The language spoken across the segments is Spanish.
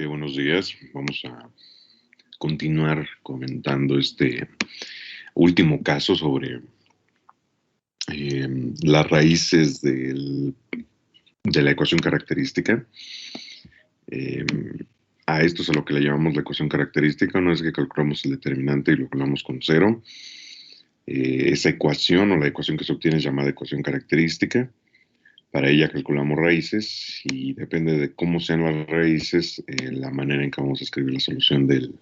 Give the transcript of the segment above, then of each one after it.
Buenos días. Vamos a continuar comentando este último caso sobre las raíces de la ecuación característica. A esto es a lo que le llamamos la ecuación característica. Una vez que calculamos el determinante y lo calculamos con 0, esa ecuación o la ecuación que se obtiene es llamada ecuación característica. Para ella calculamos raíces y depende de cómo sean las raíces, la manera en que vamos a escribir la solución del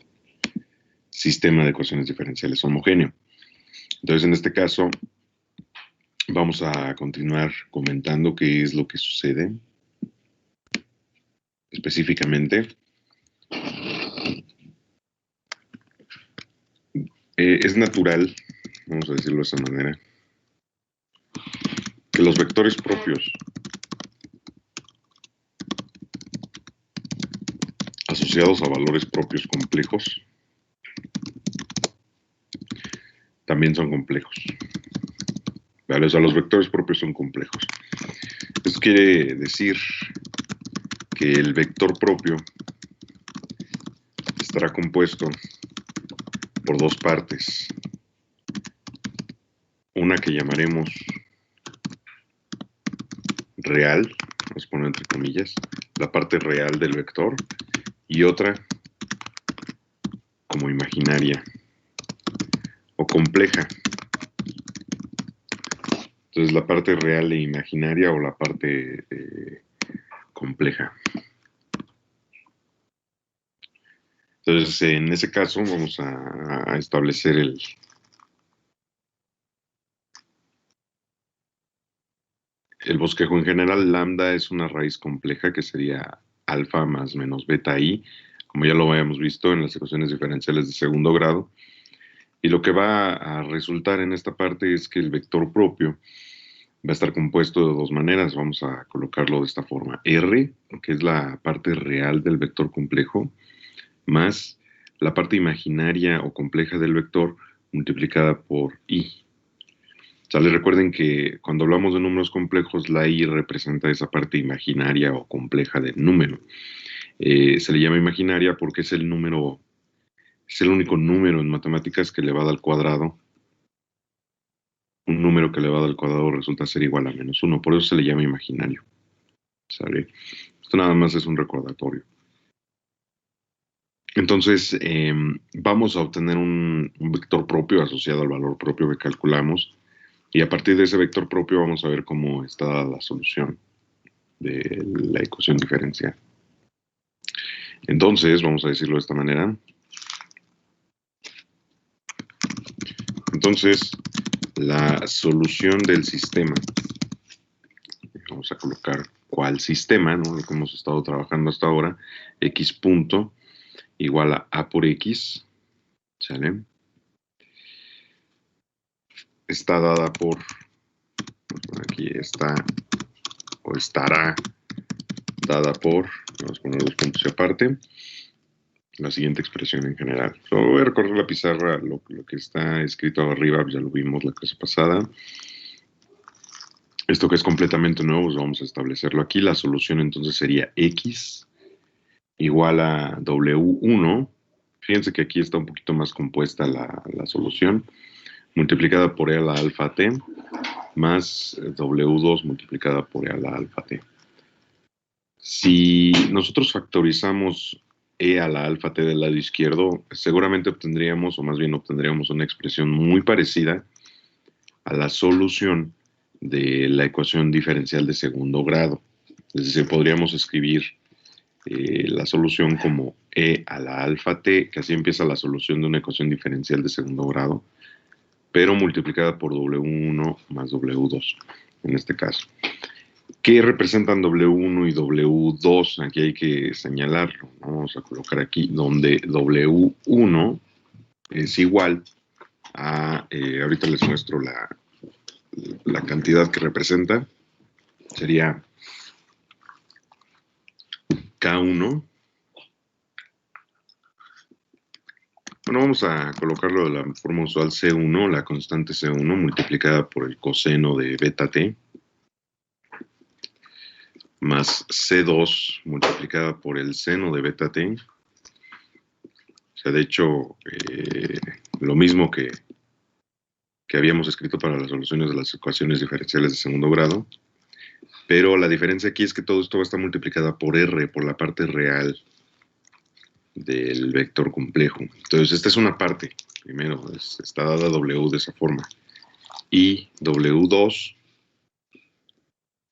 sistema de ecuaciones diferenciales homogéneo. Entonces, en este caso, vamos a continuar comentando qué es lo que sucede específicamente. Es natural, vamos a decirlo de esa manera, que los vectores propios asociados a valores propios complejos también son complejos. ¿Vale? O sea, los vectores propios son complejos. Esto quiere decir que el vector propio estará compuesto por dos partes. Una que llamaremos real, vamos a poner entre comillas, la parte real del vector, y otra como imaginaria o compleja. Entonces la parte real e imaginaria o la parte compleja. Entonces en ese caso vamos a establecer el bosquejo. En general, lambda es una raíz compleja que sería alfa más menos beta i, como ya lo habíamos visto en las ecuaciones diferenciales de segundo grado. Y lo que va a resultar en esta parte es que el vector propio va a estar compuesto de dos maneras. Vamos a colocarlo de esta forma. R, que es la parte real del vector complejo, más la parte imaginaria o compleja del vector multiplicada por i. ¿Sale? Recuerden que cuando hablamos de números complejos, la i representa esa parte imaginaria o compleja del número. Se le llama imaginaria porque es el número, es el único número en matemáticas que elevado al cuadrado. Un número que elevado al cuadrado resulta ser igual a -1, por eso se le llama imaginario. ¿Sale? Esto nada más es un recordatorio. Entonces, vamos a obtener un vector propio asociado al valor propio que calculamos. Y a partir de ese vector propio vamos a ver cómo está la solución de la ecuación diferencial. Entonces, vamos a decirlo de esta manera. Entonces, la solución del sistema, vamos a colocar cuál sistema, ¿no? Lo que hemos estado trabajando hasta ahora, x punto igual a por x, ¿sale? Está dada por, aquí está, o estará dada por, vamos a poner dos puntos y aparte, la siguiente expresión en general. Voy a recorrer la pizarra, lo que está escrito arriba, ya lo vimos la clase pasada. Esto que es completamente nuevo, pues vamos a establecerlo aquí. La solución entonces sería x igual a w1. Fíjense que aquí está un poquito más compuesta la solución, multiplicada por e a la alfa t, más w2 multiplicada por e a la alfa t. Si nosotros factorizamos e a la alfa t del lado izquierdo, seguramente obtendríamos, o más bien obtendríamos una expresión muy parecida a la solución de la ecuación diferencial de segundo grado. Es decir, podríamos escribir la solución como e a la alfa t, que así empieza la solución de una ecuación diferencial de segundo grado, pero multiplicada por w1 más w2, en este caso. ¿Qué representan W1 y W2? Aquí hay que señalarlo, ¿no? Vamos a colocar aquí donde W1 es igual a, ahorita les muestro la cantidad que representa, sería K1. Bueno, vamos a colocarlo de la forma usual, C1, la constante C1 multiplicada por el coseno de beta t, más C2 multiplicada por el seno de beta t. O sea, de hecho, lo mismo que habíamos escrito para las soluciones de las ecuaciones diferenciales de segundo grado, pero la diferencia aquí es que todo esto va a estar multiplicada por R, por la parte real del vector complejo. Entonces, esta es una parte, primero, está dada W de esa forma, y W2,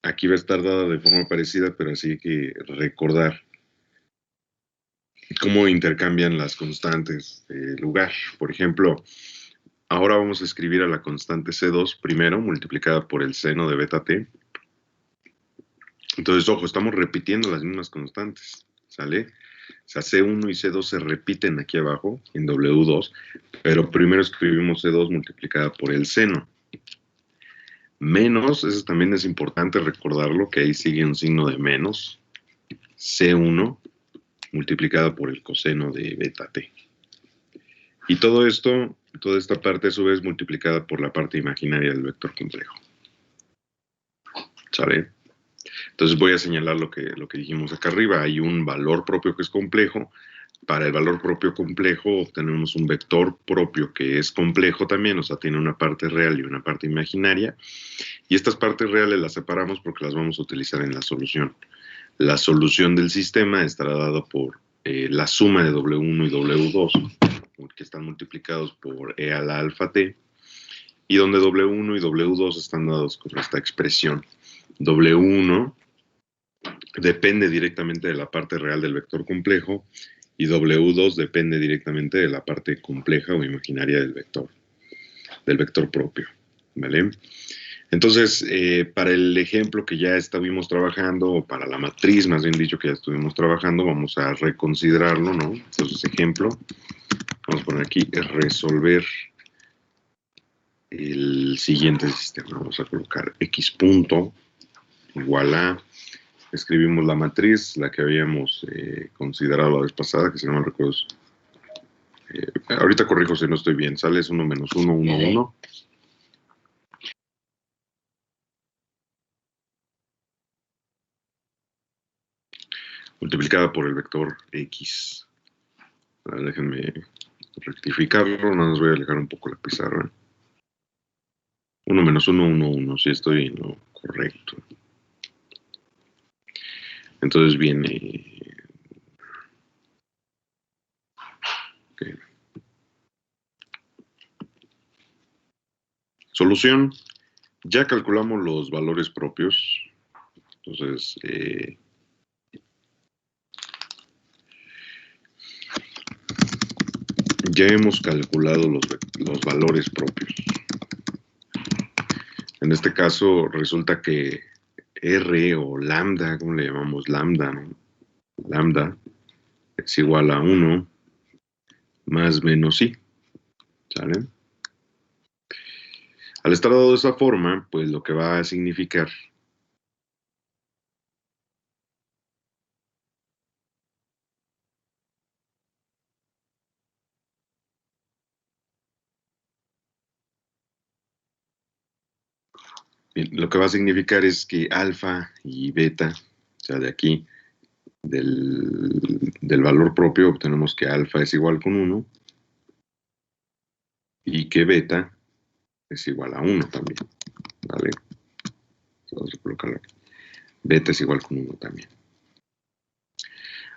aquí va a estar dada de forma parecida, pero así hay que recordar cómo intercambian las constantes de lugar. Por ejemplo, ahora vamos a escribir a la constante C2 primero, multiplicada por el seno de beta t. Entonces, ojo, estamos repitiendo las mismas constantes, ¿sale? O sea, C1 y C2 se repiten aquí abajo, en W2, pero primero escribimos C2 multiplicada por el seno. Menos, eso también es importante recordarlo, que ahí sigue un signo de menos, C1 multiplicada por el coseno de beta t. Y todo esto, toda esta parte a su vez multiplicada por la parte imaginaria del vector complejo. ¿Sale? Entonces voy a señalar lo que dijimos acá arriba. Hay un valor propio que es complejo. Para el valor propio complejo obtenemos un vector propio que es complejo también, o sea, tiene una parte real y una parte imaginaria. Y estas partes reales las separamos porque las vamos a utilizar en la solución. La solución del sistema estará dada por la suma de W1 y W2, que están multiplicados por E a la alfa t, y donde W1 y W2 están dados con esta expresión. W1 depende directamente de la parte real del vector complejo y W2 depende directamente de la parte compleja o imaginaria del vector propio, ¿vale? Entonces, para el ejemplo que ya estuvimos trabajando, o para la matriz, más bien dicho, que ya estuvimos trabajando, vamos a reconsiderarlo, ¿no? Entonces, ejemplo, vamos a poner aquí, resolver el siguiente sistema. Vamos a colocar x punto igual a, escribimos la matriz, la que habíamos considerado la vez pasada, que si no me recuerdo, ahorita corrijo si no estoy bien, sale es 1 menos 1, 1, 1. Multiplicada por el vector x. Déjenme rectificarlo, nada más voy a alejar un poco la pizarra. 1 menos 1, 1, 1, si estoy en lo correcto. Entonces viene... Okay. Solución. Ya calculamos los valores propios. Entonces, ya hemos calculado los valores propios. En este caso resulta que R o lambda, ¿cómo le llamamos? Lambda, ¿no? Lambda es igual a 1 más menos i, ¿sale? Al estar dado de esa forma, pues lo que va a significar lo que va a significar es que alfa y beta, o sea, de aquí, del valor propio, obtenemos que alfa es igual con 1 y que beta es igual a 1 también, ¿vale? Vamos a colocarlo aquí. Beta es igual con 1 también.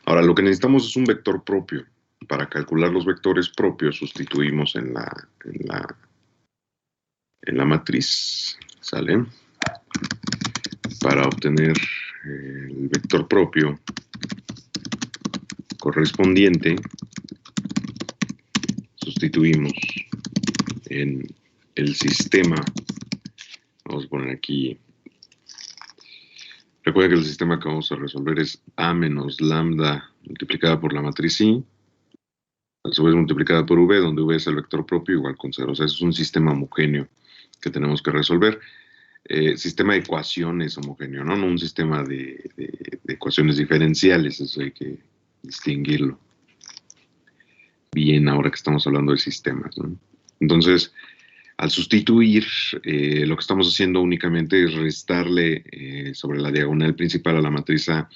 Ahora, lo que necesitamos es un vector propio. Para calcular los vectores propios, sustituimos en la matriz, ¿sale? Para obtener el vector propio correspondiente, sustituimos en el sistema. Vamos a poner aquí. Recuerda que el sistema que vamos a resolver es A menos lambda multiplicada por la matriz I, a su vez multiplicada por V, donde V es el vector propio igual con 0. O sea, es un sistema homogéneo que tenemos que resolver. Sistema de ecuaciones homogéneo, ¿no? No un sistema de ecuaciones diferenciales, eso hay que distinguirlo bien ahora que estamos hablando de sistemas, ¿no? Entonces, Al sustituir, lo que estamos haciendo únicamente es restarle sobre la diagonal principal a la matriz A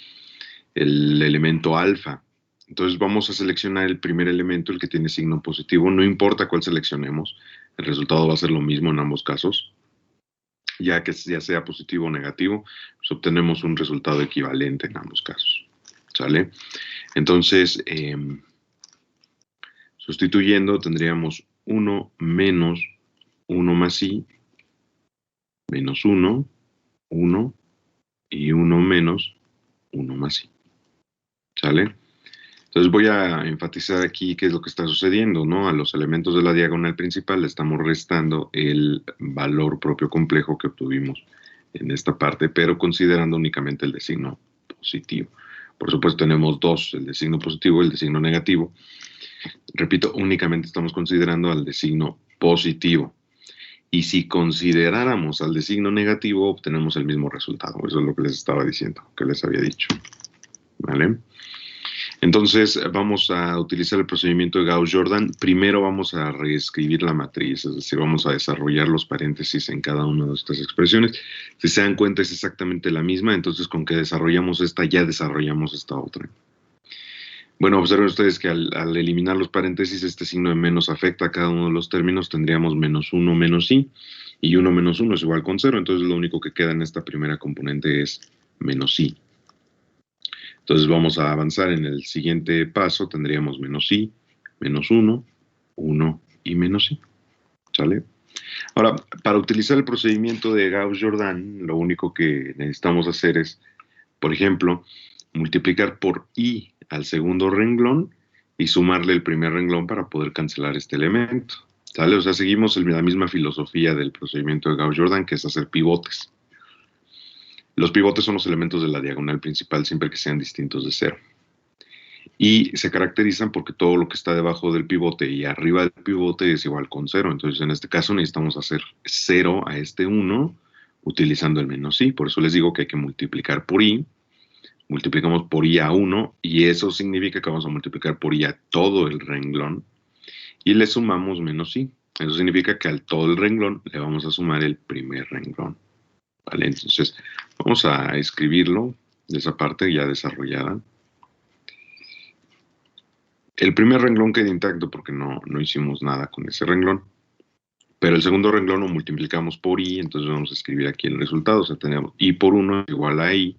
el elemento alfa. Entonces vamos a seleccionar el primer elemento, el que tiene signo positivo. No importa cuál seleccionemos, el resultado va a ser lo mismo en ambos casos. Ya que ya sea positivo o negativo, pues obtenemos un resultado equivalente en ambos casos. ¿Sale? Entonces, sustituyendo tendríamos 1 menos 1 más i, menos 1, 1 y 1 menos 1 más i. ¿Sale? Entonces voy a enfatizar aquí qué es lo que está sucediendo, ¿no? A los elementos de la diagonal principal le estamos restando el valor propio complejo que obtuvimos en esta parte, pero considerando únicamente el de signo positivo. Por supuesto tenemos dos, el de signo positivo y el de signo negativo. Repito, únicamente estamos considerando al de signo positivo. Y si consideráramos al de signo negativo, obtenemos el mismo resultado. Eso es lo que les estaba diciendo, que les había dicho. ¿Vale? Entonces vamos a utilizar el procedimiento de Gauss-Jordan. Primero vamos a reescribir la matriz, es decir, vamos a desarrollar los paréntesis en cada una de estas expresiones. Si se dan cuenta es exactamente la misma, entonces con que desarrollamos esta ya desarrollamos esta otra. Bueno, observen ustedes que al eliminar los paréntesis este signo de menos afecta a cada uno de los términos, tendríamos menos 1 menos i, y 1 menos 1 es igual con 0, entonces lo único que queda en esta primera componente es menos i. Entonces vamos a avanzar en el siguiente paso, tendríamos menos i, menos 1, 1 y menos i. ¿Sale? Ahora, para utilizar el procedimiento de Gauss-Jordan, lo único que necesitamos hacer es, por ejemplo, multiplicar por i al segundo renglón y sumarle el primer renglón para poder cancelar este elemento. ¿Sale? O sea, seguimos la misma filosofía del procedimiento de Gauss-Jordan, que es hacer pivotes. Los pivotes son los elementos de la diagonal principal siempre que sean distintos de 0. Y se caracterizan porque todo lo que está debajo del pivote y arriba del pivote es igual con 0. Entonces, en este caso necesitamos hacer 0 a este 1 utilizando el menos i. Por eso les digo que hay que multiplicar por i. Multiplicamos por i a 1 y eso significa que vamos a multiplicar por i a todo el renglón y le sumamos menos i. Eso significa que al todo el renglón le vamos a sumar el primer renglón. ¿Vale? Entonces, vamos a escribirlo de esa parte ya desarrollada. El primer renglón queda intacto porque no hicimos nada con ese renglón. Pero el segundo renglón lo multiplicamos por i, entonces vamos a escribir aquí el resultado. O sea, tenemos i por 1 igual a i,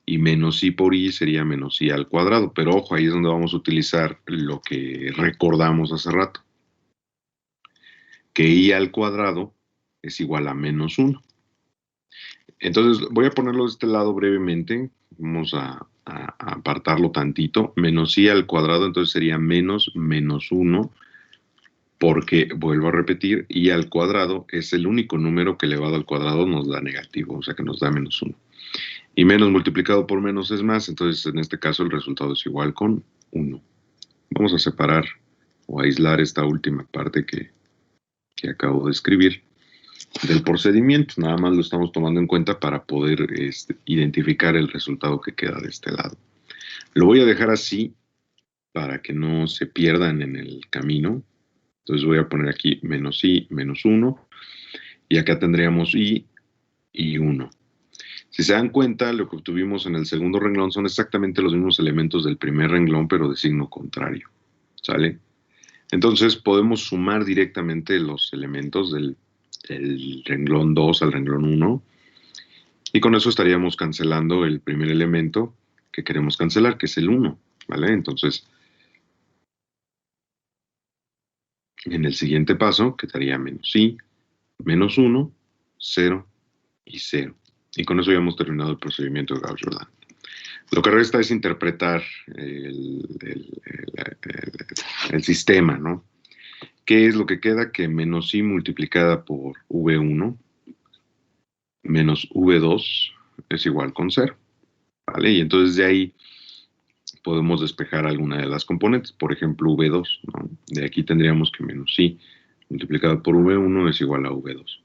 y menos i por i sería menos i al cuadrado. Pero ojo, ahí es donde vamos a utilizar lo que recordamos hace rato. Que i al cuadrado es igual a menos 1. Entonces, voy a ponerlo de este lado brevemente. Vamos a apartarlo tantito. Menos i al cuadrado, entonces sería menos 1, porque, vuelvo a repetir, i al cuadrado es el único número que elevado al cuadrado nos da negativo, o sea que nos da menos 1. Y menos multiplicado por menos es más, entonces en este caso el resultado es igual con 1. Vamos a separar o aislar esta última parte que acabo de escribir del procedimiento, nada más lo estamos tomando en cuenta para poder identificar el resultado que queda de este lado. Lo voy a dejar así para que no se pierdan en el camino. Entonces voy a poner aquí menos i, menos 1, y acá tendríamos i y 1. Si se dan cuenta, lo que obtuvimos en el segundo renglón son exactamente los mismos elementos del primer renglón, pero de signo contrario. ¿Sale? Entonces podemos sumar directamente los elementos del renglón 2 al renglón 1, y con eso estaríamos cancelando el primer elemento que queremos cancelar, que es el 1, ¿vale? Entonces, en el siguiente paso quedaría menos i, menos 1, 0 y 0. Y con eso ya hemos terminado el procedimiento de Gauss-Jordan. Lo que resta es interpretar el sistema, ¿no? ¿Qué es lo que queda? Que menos i multiplicada por v1 menos v2 es igual con 0, ¿vale? Y entonces de ahí podemos despejar alguna de las componentes, por ejemplo v2, ¿no? De aquí tendríamos que menos i multiplicado por v1 es igual a v2,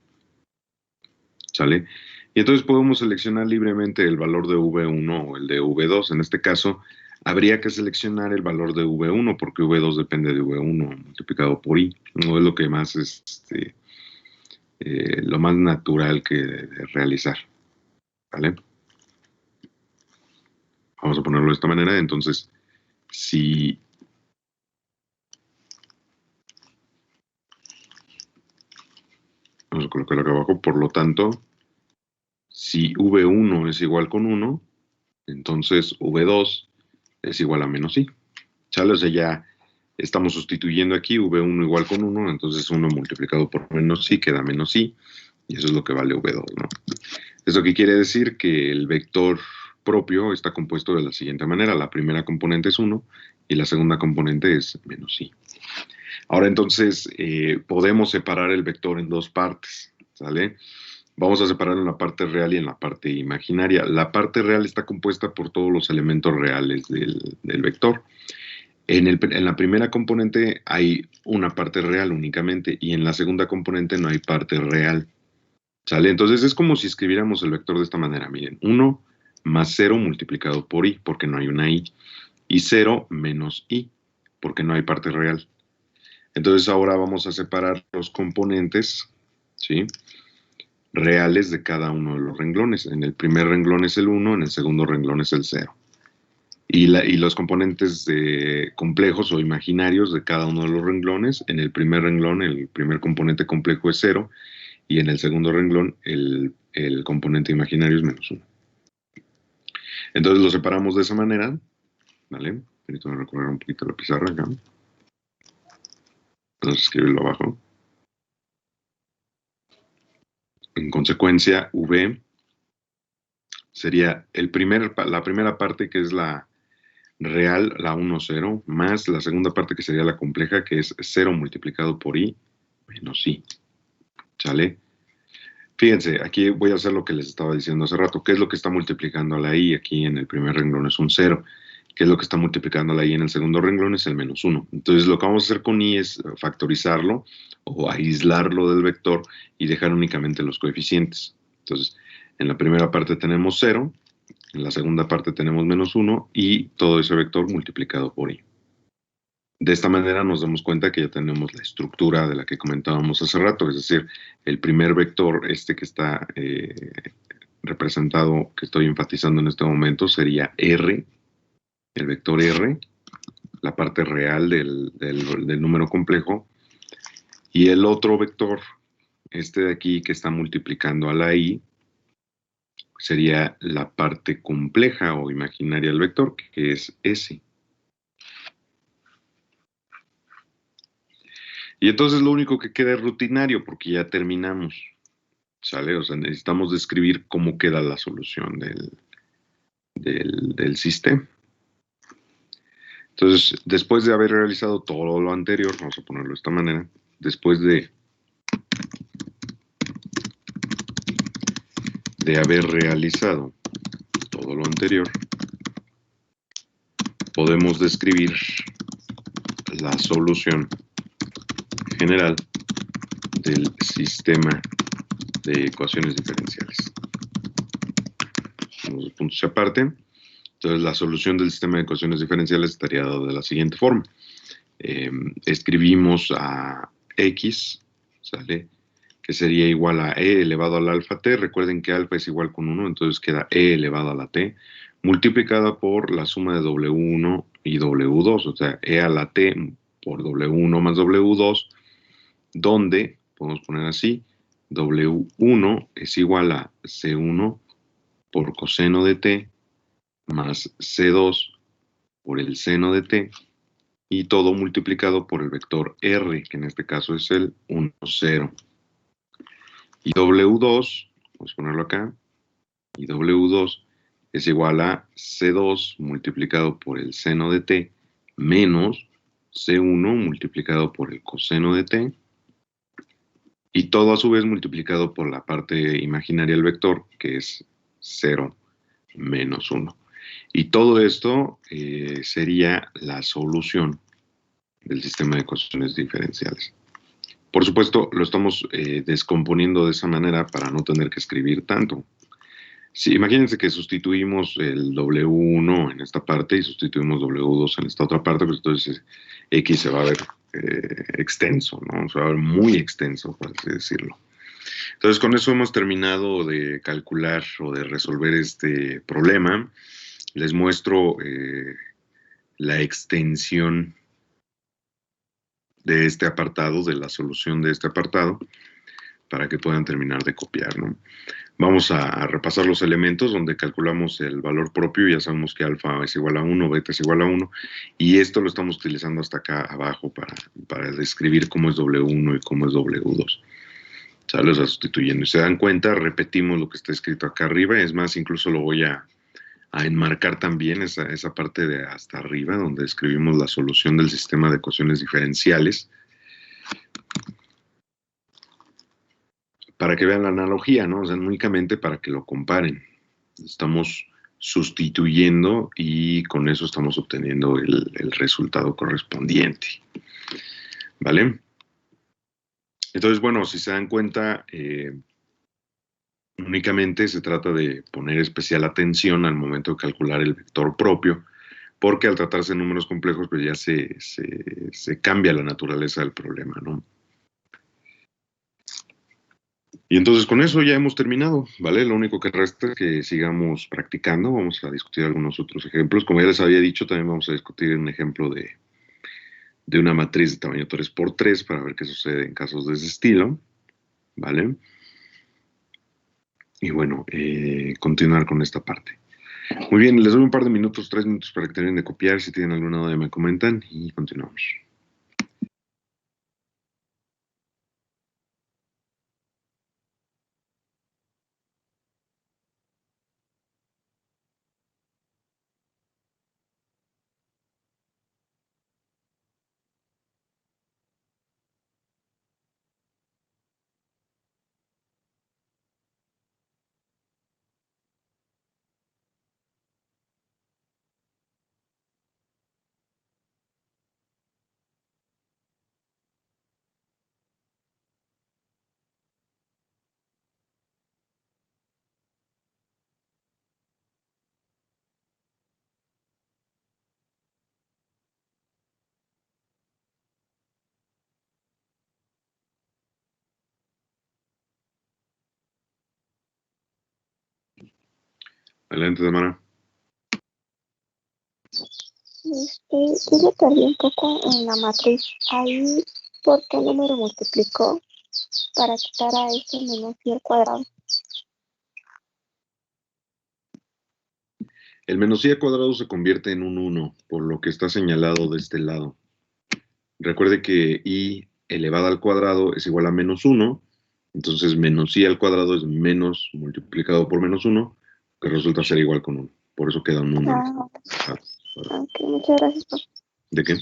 ¿sale? Y entonces podemos seleccionar libremente el valor de v1 o el de v2. En este caso, habría que seleccionar el valor de v1 porque v2 depende de v1 multiplicado por i. No es lo que más lo más natural que de realizar, ¿vale? Vamos a ponerlo de esta manera. Entonces, si vamos a colocarlo acá abajo, por lo tanto, si V1 es igual con 1, entonces V2 es igual a menos I. ¿Sale? O sea, ya estamos sustituyendo aquí V1 igual con 1, entonces 1 multiplicado por menos I queda menos I, y eso es lo que vale V2, ¿no? ¿Eso qué quiere decir? Que el vector propio está compuesto de la siguiente manera. La primera componente es 1 y la segunda componente es menos I. Ahora entonces podemos separar el vector en dos partes, ¿sale? Vamos a separarlo en la parte real y en la parte imaginaria. La parte real está compuesta por todos los elementos reales del vector. En la primera componente hay una parte real únicamente y en la segunda componente no hay parte real. ¿Sale? Entonces es como si escribiéramos el vector de esta manera. Miren, 1 más 0 multiplicado por i, porque no hay una i, y 0 menos i, porque no hay parte real. Entonces ahora vamos a separar los componentes, ¿sí?, reales de cada uno de los renglones. En el primer renglón es el 1, en el segundo renglón es el 0. Y los componentes complejos o imaginarios de cada uno de los renglones. En el primer renglón, el primer componente complejo es 0, y en el segundo renglón, el componente imaginario es menos 1. Entonces lo separamos de esa manera, ¿vale? Permítame recorrer un poquito la pizarra acá. Vamos a escribirlo abajo. En consecuencia, V sería la primera parte, que es la real, la 1, 0, más la segunda parte, que sería la compleja, que es 0 multiplicado por i menos i. ¿Sale? Fíjense, aquí voy a hacer lo que les estaba diciendo hace rato. ¿Qué es lo que está multiplicando a la i? Aquí en el primer renglón es un 0. ¿Qué es lo que está multiplicando a la i en el segundo renglón? Es el menos 1. Entonces lo que vamos a hacer con i es factorizarlo o aislarlo del vector y dejar únicamente los coeficientes. Entonces, en la primera parte tenemos 0, en la segunda parte tenemos menos 1 y todo ese vector multiplicado por i. De esta manera nos damos cuenta que ya tenemos la estructura de la que comentábamos hace rato, es decir, el primer vector, que está representado, que estoy enfatizando en este momento, sería R, el vector R, la parte real del número complejo, y el otro vector, de aquí, que está multiplicando a la i, sería la parte compleja o imaginaria del vector, que es S. Y entonces lo único que queda es rutinario, porque ya terminamos, ¿sale? O sea, necesitamos describir cómo queda la solución del sistema. Entonces, después de haber realizado todo lo anterior, vamos a ponerlo de esta manera, después de haber realizado todo lo anterior, podemos describir la solución general del sistema de ecuaciones diferenciales. Vamos a puntos aparte. Entonces, la solución del sistema de ecuaciones diferenciales estaría dada de la siguiente forma. Escribimos a x, ¿sale?, que sería igual a e elevado al alfa t. Recuerden que alfa es igual con 1, entonces queda e elevado a la t, multiplicada por la suma de W1 y W2, o sea, e a la t por W1 más W2, donde, podemos poner así, W1 es igual a C1 por coseno de t más C2 por el seno de t, y todo multiplicado por el vector R, que en este caso es el 1, 0. Y W2, vamos a ponerlo acá, y W2 es igual a C2 multiplicado por el seno de t menos C1 multiplicado por el coseno de t, y todo a su vez multiplicado por la parte imaginaria del vector, que es 0 menos 1. Y todo esto sería la solución del sistema de ecuaciones diferenciales. Por supuesto, lo estamos descomponiendo de esa manera para no tener que escribir tanto. Sí, imagínense que sustituimos el W1 en esta parte y sustituimos W2 en esta otra parte, pues entonces X se va a ver extenso, ¿no? Se va a ver muy extenso, por así decirlo. Entonces, con eso hemos terminado de calcular o de resolver este problema. Les muestro la extensión de este apartado, de la solución de este apartado, para que puedan terminar de copiar, ¿no? Vamos a repasar los elementos donde calculamos el valor propio. Ya sabemos que alfa es igual a 1, beta es igual a 1, y esto lo estamos utilizando hasta acá abajo para describir cómo es W1 y cómo es W2. ¿Sale? O sea, sustituyendo. Si se dan cuenta, repetimos lo que está escrito acá arriba. Es más, incluso lo voy a enmarcar también esa parte de hasta arriba, donde escribimos la solución del sistema de ecuaciones diferenciales, para que vean la analogía, ¿no? O sea, únicamente para que lo comparen. Estamos sustituyendo y con eso estamos obteniendo el resultado correspondiente. ¿Vale? Entonces, bueno, si se dan cuenta, únicamente se trata de poner especial atención al momento de calcular el vector propio, porque al tratarse de números complejos, pues ya se cambia la naturaleza del problema, ¿no? Y entonces con eso ya hemos terminado, ¿vale? Lo único que resta es que sigamos practicando. Vamos a discutir algunos otros ejemplos. Como ya les había dicho, también vamos a discutir un ejemplo de una matriz de tamaño 3×3 para ver qué sucede en casos de ese estilo, ¿vale? Y bueno, continuar con esta parte. Muy bien, les doy un par de minutos, 3 minutos para que terminen de copiar. Si tienen alguna duda me comentan y continuamos. Adelante, Tamara. Yo me perdí un poco en la matriz. Ahí, ¿por qué número multiplicó para quitar a ese menos y al cuadrado? El menos y al cuadrado se convierte en un 1, por lo que está señalado de este lado. Recuerde que i elevada al cuadrado es igual a menos 1, entonces menos i al cuadrado es menos multiplicado por menos 1, que resulta ser igual con 1. Por eso queda un 1. Ok, muchas gracias. ¿De qué?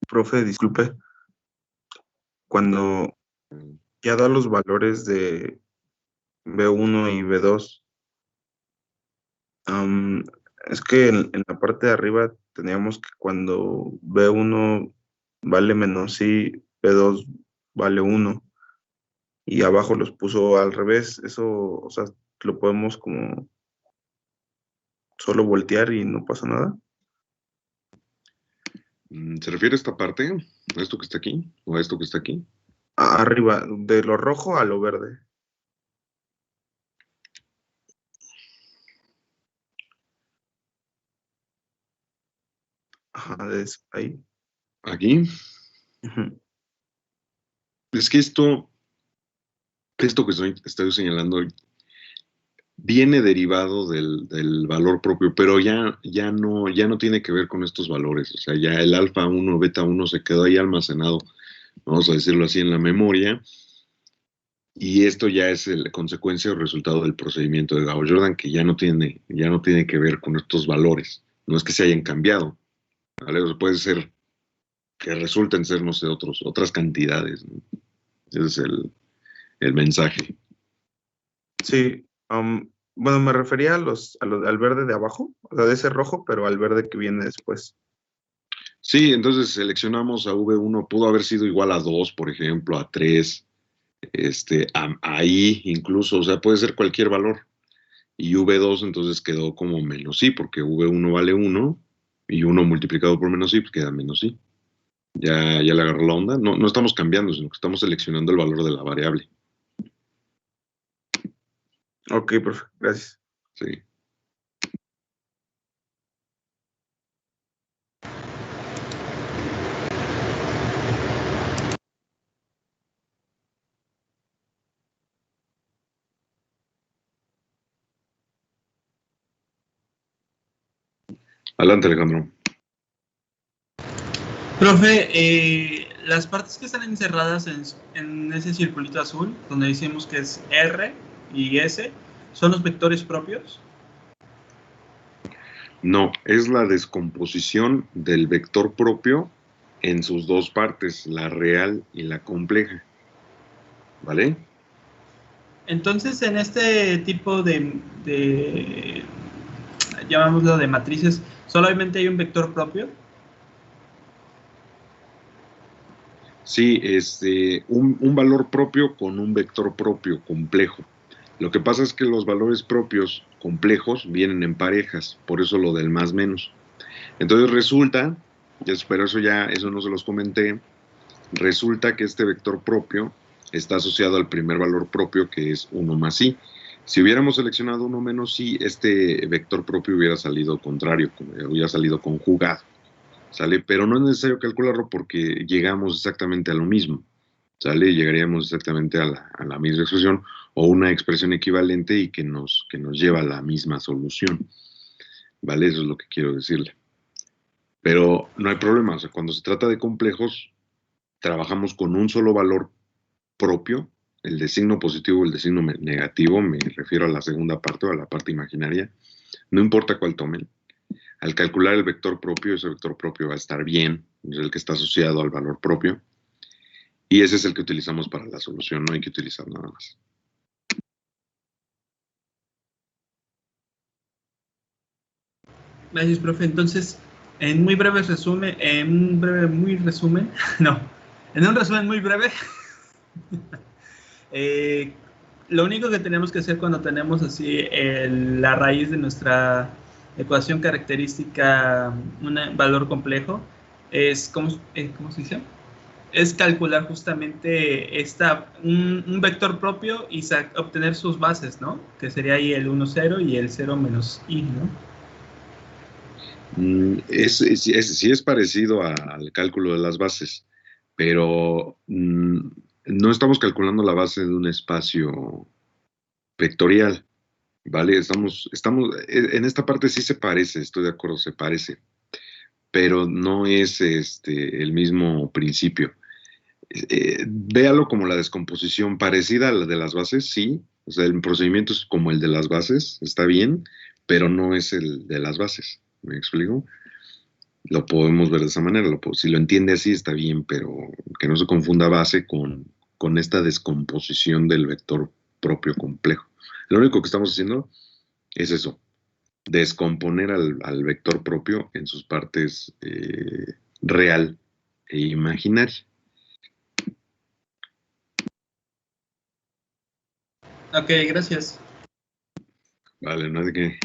Profe, disculpe, cuando ya da los valores de B1 y B2, es que en la parte de arriba teníamos que cuando B1 vale menos I, B2 vale 1. y abajo los puso al revés. Eso, o sea, lo podemos como solo voltear y no pasa nada. ¿Se refiere a esta parte? ¿A esto que está aquí? ¿O a esto que está aquí? Arriba, de lo rojo a lo verde. Ajá, ahí. Aquí. Ujú. Es que esto que estoy señalando viene derivado del valor propio, pero ya no tiene que ver con estos valores. O sea, ya el alfa 1, beta 1 se quedó ahí almacenado, vamos a decirlo así, en la memoria. Y esto ya es consecuencia o resultado del procedimiento de Gauss-Jordan, que ya no tiene que ver con estos valores. No es que se hayan cambiado, ¿vale? O sea, puede ser que resulten ser, no sé, otras cantidades, ¿no? Ese es el mensaje. Sí, bueno, me refería al verde de abajo, o sea, de ese rojo, pero al verde que viene después. Sí, entonces seleccionamos a V1, pudo haber sido igual a 2, por ejemplo, a 3, a I incluso, o sea, puede ser cualquier valor. Y V2 entonces quedó como menos I, porque V1 vale 1 y 1 multiplicado por menos I, pues queda menos I. Ya le agarró la onda. No estamos cambiando, sino que estamos seleccionando el valor de la variable. Ok, perfecto, gracias. Sí. Adelante, Alejandro. Profe, las partes que están encerradas en ese circulito azul, donde decimos que es R y S, ¿son los vectores propios? No, es la descomposición del vector propio en sus dos partes, la real y la compleja. ¿Vale? Entonces, en este tipo llamámoslo de matrices, ¿solamente hay un vector propio? Sí, un valor propio con un vector propio complejo. Lo que pasa es que los valores propios complejos vienen en parejas, por eso lo del más menos. Entonces resulta, pero eso no se los comenté, resulta que este vector propio está asociado al primer valor propio, que es 1 más i. Si hubiéramos seleccionado 1 menos i, este vector propio hubiera salido contrario, hubiera salido conjugado, ¿sale? Pero no es necesario calcularlo porque llegamos exactamente a lo mismo, ¿sale? Llegaríamos exactamente a la misma expresión o una expresión equivalente y que nos lleva a la misma solución, ¿vale? Eso es lo que quiero decirle. Pero no hay problema, o sea, cuando se trata de complejos, trabajamos con un solo valor propio, el de signo positivo o el de signo negativo, me refiero a la segunda parte o a la parte imaginaria, no importa cuál tomen. Al calcular el vector propio, ese vector propio va a estar bien, es el que está asociado al valor propio, y ese es el que utilizamos para la solución, no hay que utilizar nada más. Gracias, profe. Entonces, en un resumen muy breve, lo único que tenemos que hacer cuando tenemos así la raíz de nuestra ecuación característica, un valor complejo, es, ¿cómo se dice? Es calcular justamente un vector propio y obtener sus bases, ¿no? Que sería ahí el 1, 0 y el 0 menos i, ¿no? Sí es parecido al cálculo de las bases, pero no estamos calculando la base de un espacio vectorial, ¿vale? En esta parte sí se parece, estoy de acuerdo, se parece, pero no es el mismo principio. Véalo como la descomposición parecida a la de las bases, sí, o sea, el procedimiento es como el de las bases, está bien, pero no es el de las bases, ¿me explico? Lo podemos ver de esa manera, si lo entiende así está bien, pero que no se confunda base con esta descomposición del vector propio complejo. Lo único que estamos haciendo es eso, descomponer al vector propio en sus partes real e imaginaria. Ok, gracias. Vale, no hay de qué.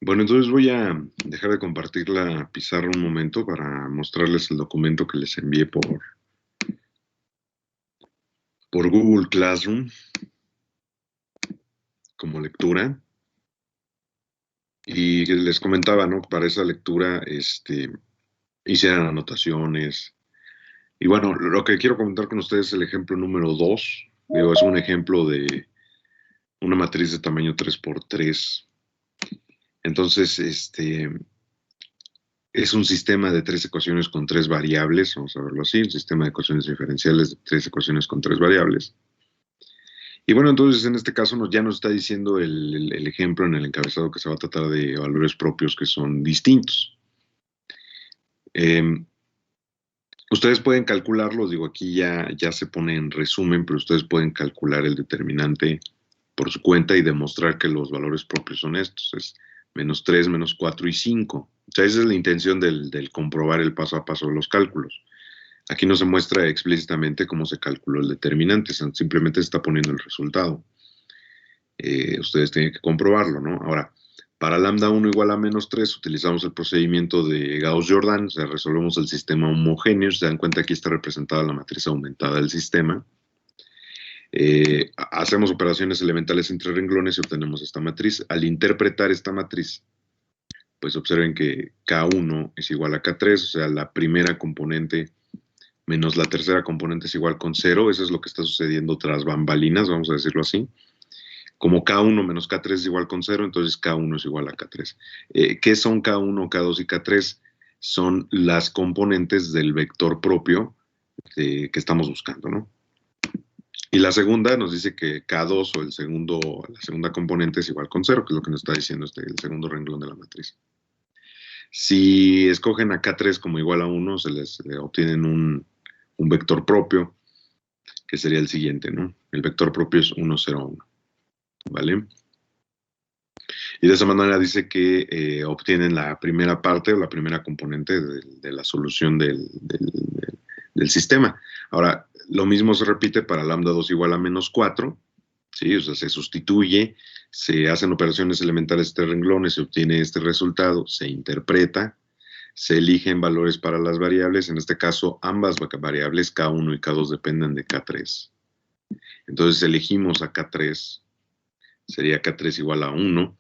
Bueno, entonces voy a dejar de compartir la pizarra un momento para mostrarles el documento que les envié por Google Classroom como lectura. Y les comentaba, ¿no? Para esa lectura hicieran anotaciones. Y bueno, lo que quiero comentar con ustedes es el ejemplo número 2. Digo, es un ejemplo de una matriz de tamaño 3×3. Entonces, es un sistema de 3 ecuaciones con 3 variables, vamos a verlo así, un sistema de ecuaciones diferenciales de 3 ecuaciones con 3 variables. Y bueno, entonces en este caso ya nos está diciendo el ejemplo en el encabezado que se va a tratar de valores propios que son distintos. Ustedes pueden calcularlo, digo, aquí ya se pone en resumen, pero ustedes pueden calcular el determinante por su cuenta y demostrar que los valores propios son estos, es -3, -4 y 5. O sea, esa es la intención del comprobar el paso a paso de los cálculos. Aquí no se muestra explícitamente cómo se calculó el determinante, simplemente se está poniendo el resultado. Ustedes tienen que comprobarlo, ¿no? Ahora, para lambda 1 igual a -3 utilizamos el procedimiento de Gauss-Jordan, o sea, resolvemos el sistema homogéneo. Se dan cuenta, aquí está representada la matriz aumentada del sistema. Hacemos operaciones elementales entre renglones y obtenemos esta matriz. Al interpretar esta matriz, pues observen que K1 es igual a K3, o sea, la primera componente menos la tercera componente es igual con 0. Eso es lo que está sucediendo tras bambalinas, vamos a decirlo así. Como K1 menos K3 es igual con 0, entonces K1 es igual a K3. ¿Qué son K1, K2 y K3? Son las componentes del vector propio que estamos buscando, ¿no? Y la segunda nos dice que K2 o la segunda componente es igual con 0, que es lo que nos está diciendo el segundo renglón de la matriz. Si escogen a K3 como igual a 1, se les obtienen un vector propio, que sería el siguiente, ¿no? El vector propio es 1, 0, 1. ¿Vale? Y de esa manera dice que obtienen la primera parte o la primera componente de la solución del sistema. Ahora, lo mismo se repite para lambda 2 igual a -4, ¿sí? O sea, se sustituye, se hacen operaciones elementales de renglones, se obtiene este resultado, se interpreta, se eligen valores para las variables. En este caso, ambas variables, K1 y K2, dependen de K3. Entonces elegimos a K3, sería K3 igual a 1,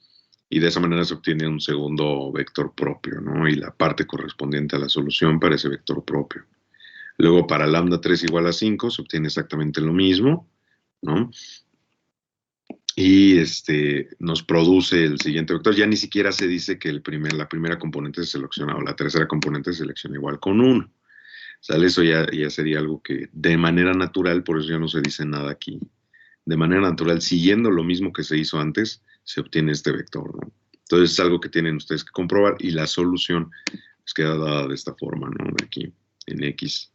y de esa manera se obtiene un segundo vector propio, ¿no? Y la parte correspondiente a la solución para ese vector propio. Luego, para lambda 3 igual a 5, se obtiene exactamente lo mismo, ¿no? Y nos produce el siguiente vector. Ya ni siquiera se dice que la primera componente se selecciona o la tercera componente se selecciona igual con 1. ¿Sale? Eso ya sería algo que de manera natural, por eso ya no se dice nada aquí. De manera natural, siguiendo lo mismo que se hizo antes, se obtiene este vector, ¿no? Entonces es algo que tienen ustedes que comprobar y la solución pues queda dada de esta forma, ¿no? Aquí, en X.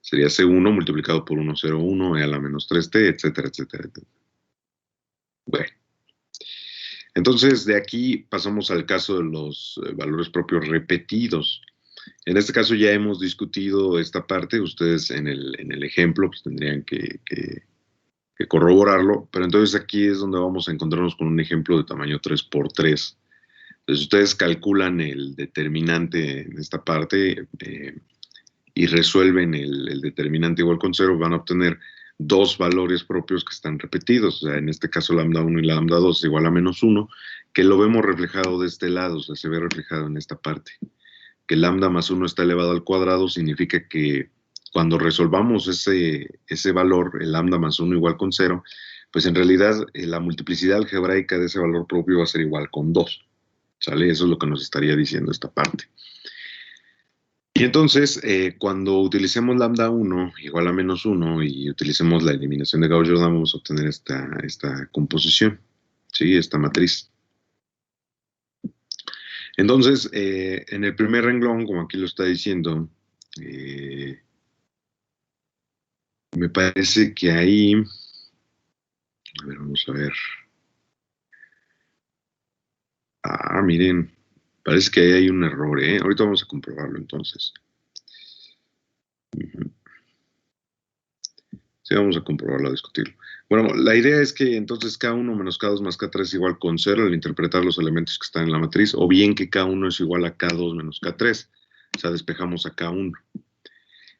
Sería C1 multiplicado por 1, 0, 1, E a la -3T, etcétera, etcétera, etcétera. Bueno. Entonces, de aquí pasamos al caso de los valores propios repetidos. En este caso ya hemos discutido esta parte. Ustedes en el ejemplo pues, tendrían que corroborarlo, pero entonces aquí es donde vamos a encontrarnos con un ejemplo de tamaño 3×3. Entonces ustedes calculan el determinante en esta parte y resuelven el determinante igual con 0, van a obtener dos valores propios que están repetidos. O sea, en este caso lambda 1 y lambda 2 es igual a -1, que lo vemos reflejado de este lado, o sea, se ve reflejado en esta parte. Que lambda más 1 está elevado al cuadrado significa que cuando resolvamos ese valor, el lambda más 1 igual con 0, pues en realidad la multiplicidad algebraica de ese valor propio va a ser igual con 2. ¿Sale? Eso es lo que nos estaría diciendo esta parte. Y entonces, cuando utilicemos lambda 1 igual a -1 y utilicemos la eliminación de Gauss-Jordan, vamos a obtener esta composición, ¿sí? Esta matriz. Entonces, en el primer renglón, como aquí lo está diciendo, Me parece que ahí, a ver, vamos a ver. Ah, miren, parece que ahí hay un error, ¿eh? Ahorita vamos a comprobarlo entonces. Sí, vamos a comprobarlo, a discutirlo. Bueno, la idea es que entonces K1 menos K2 más K3 es igual con 0 al interpretar los elementos que están en la matriz, o bien que K1 es igual a K2 menos K3. O sea, despejamos a K1.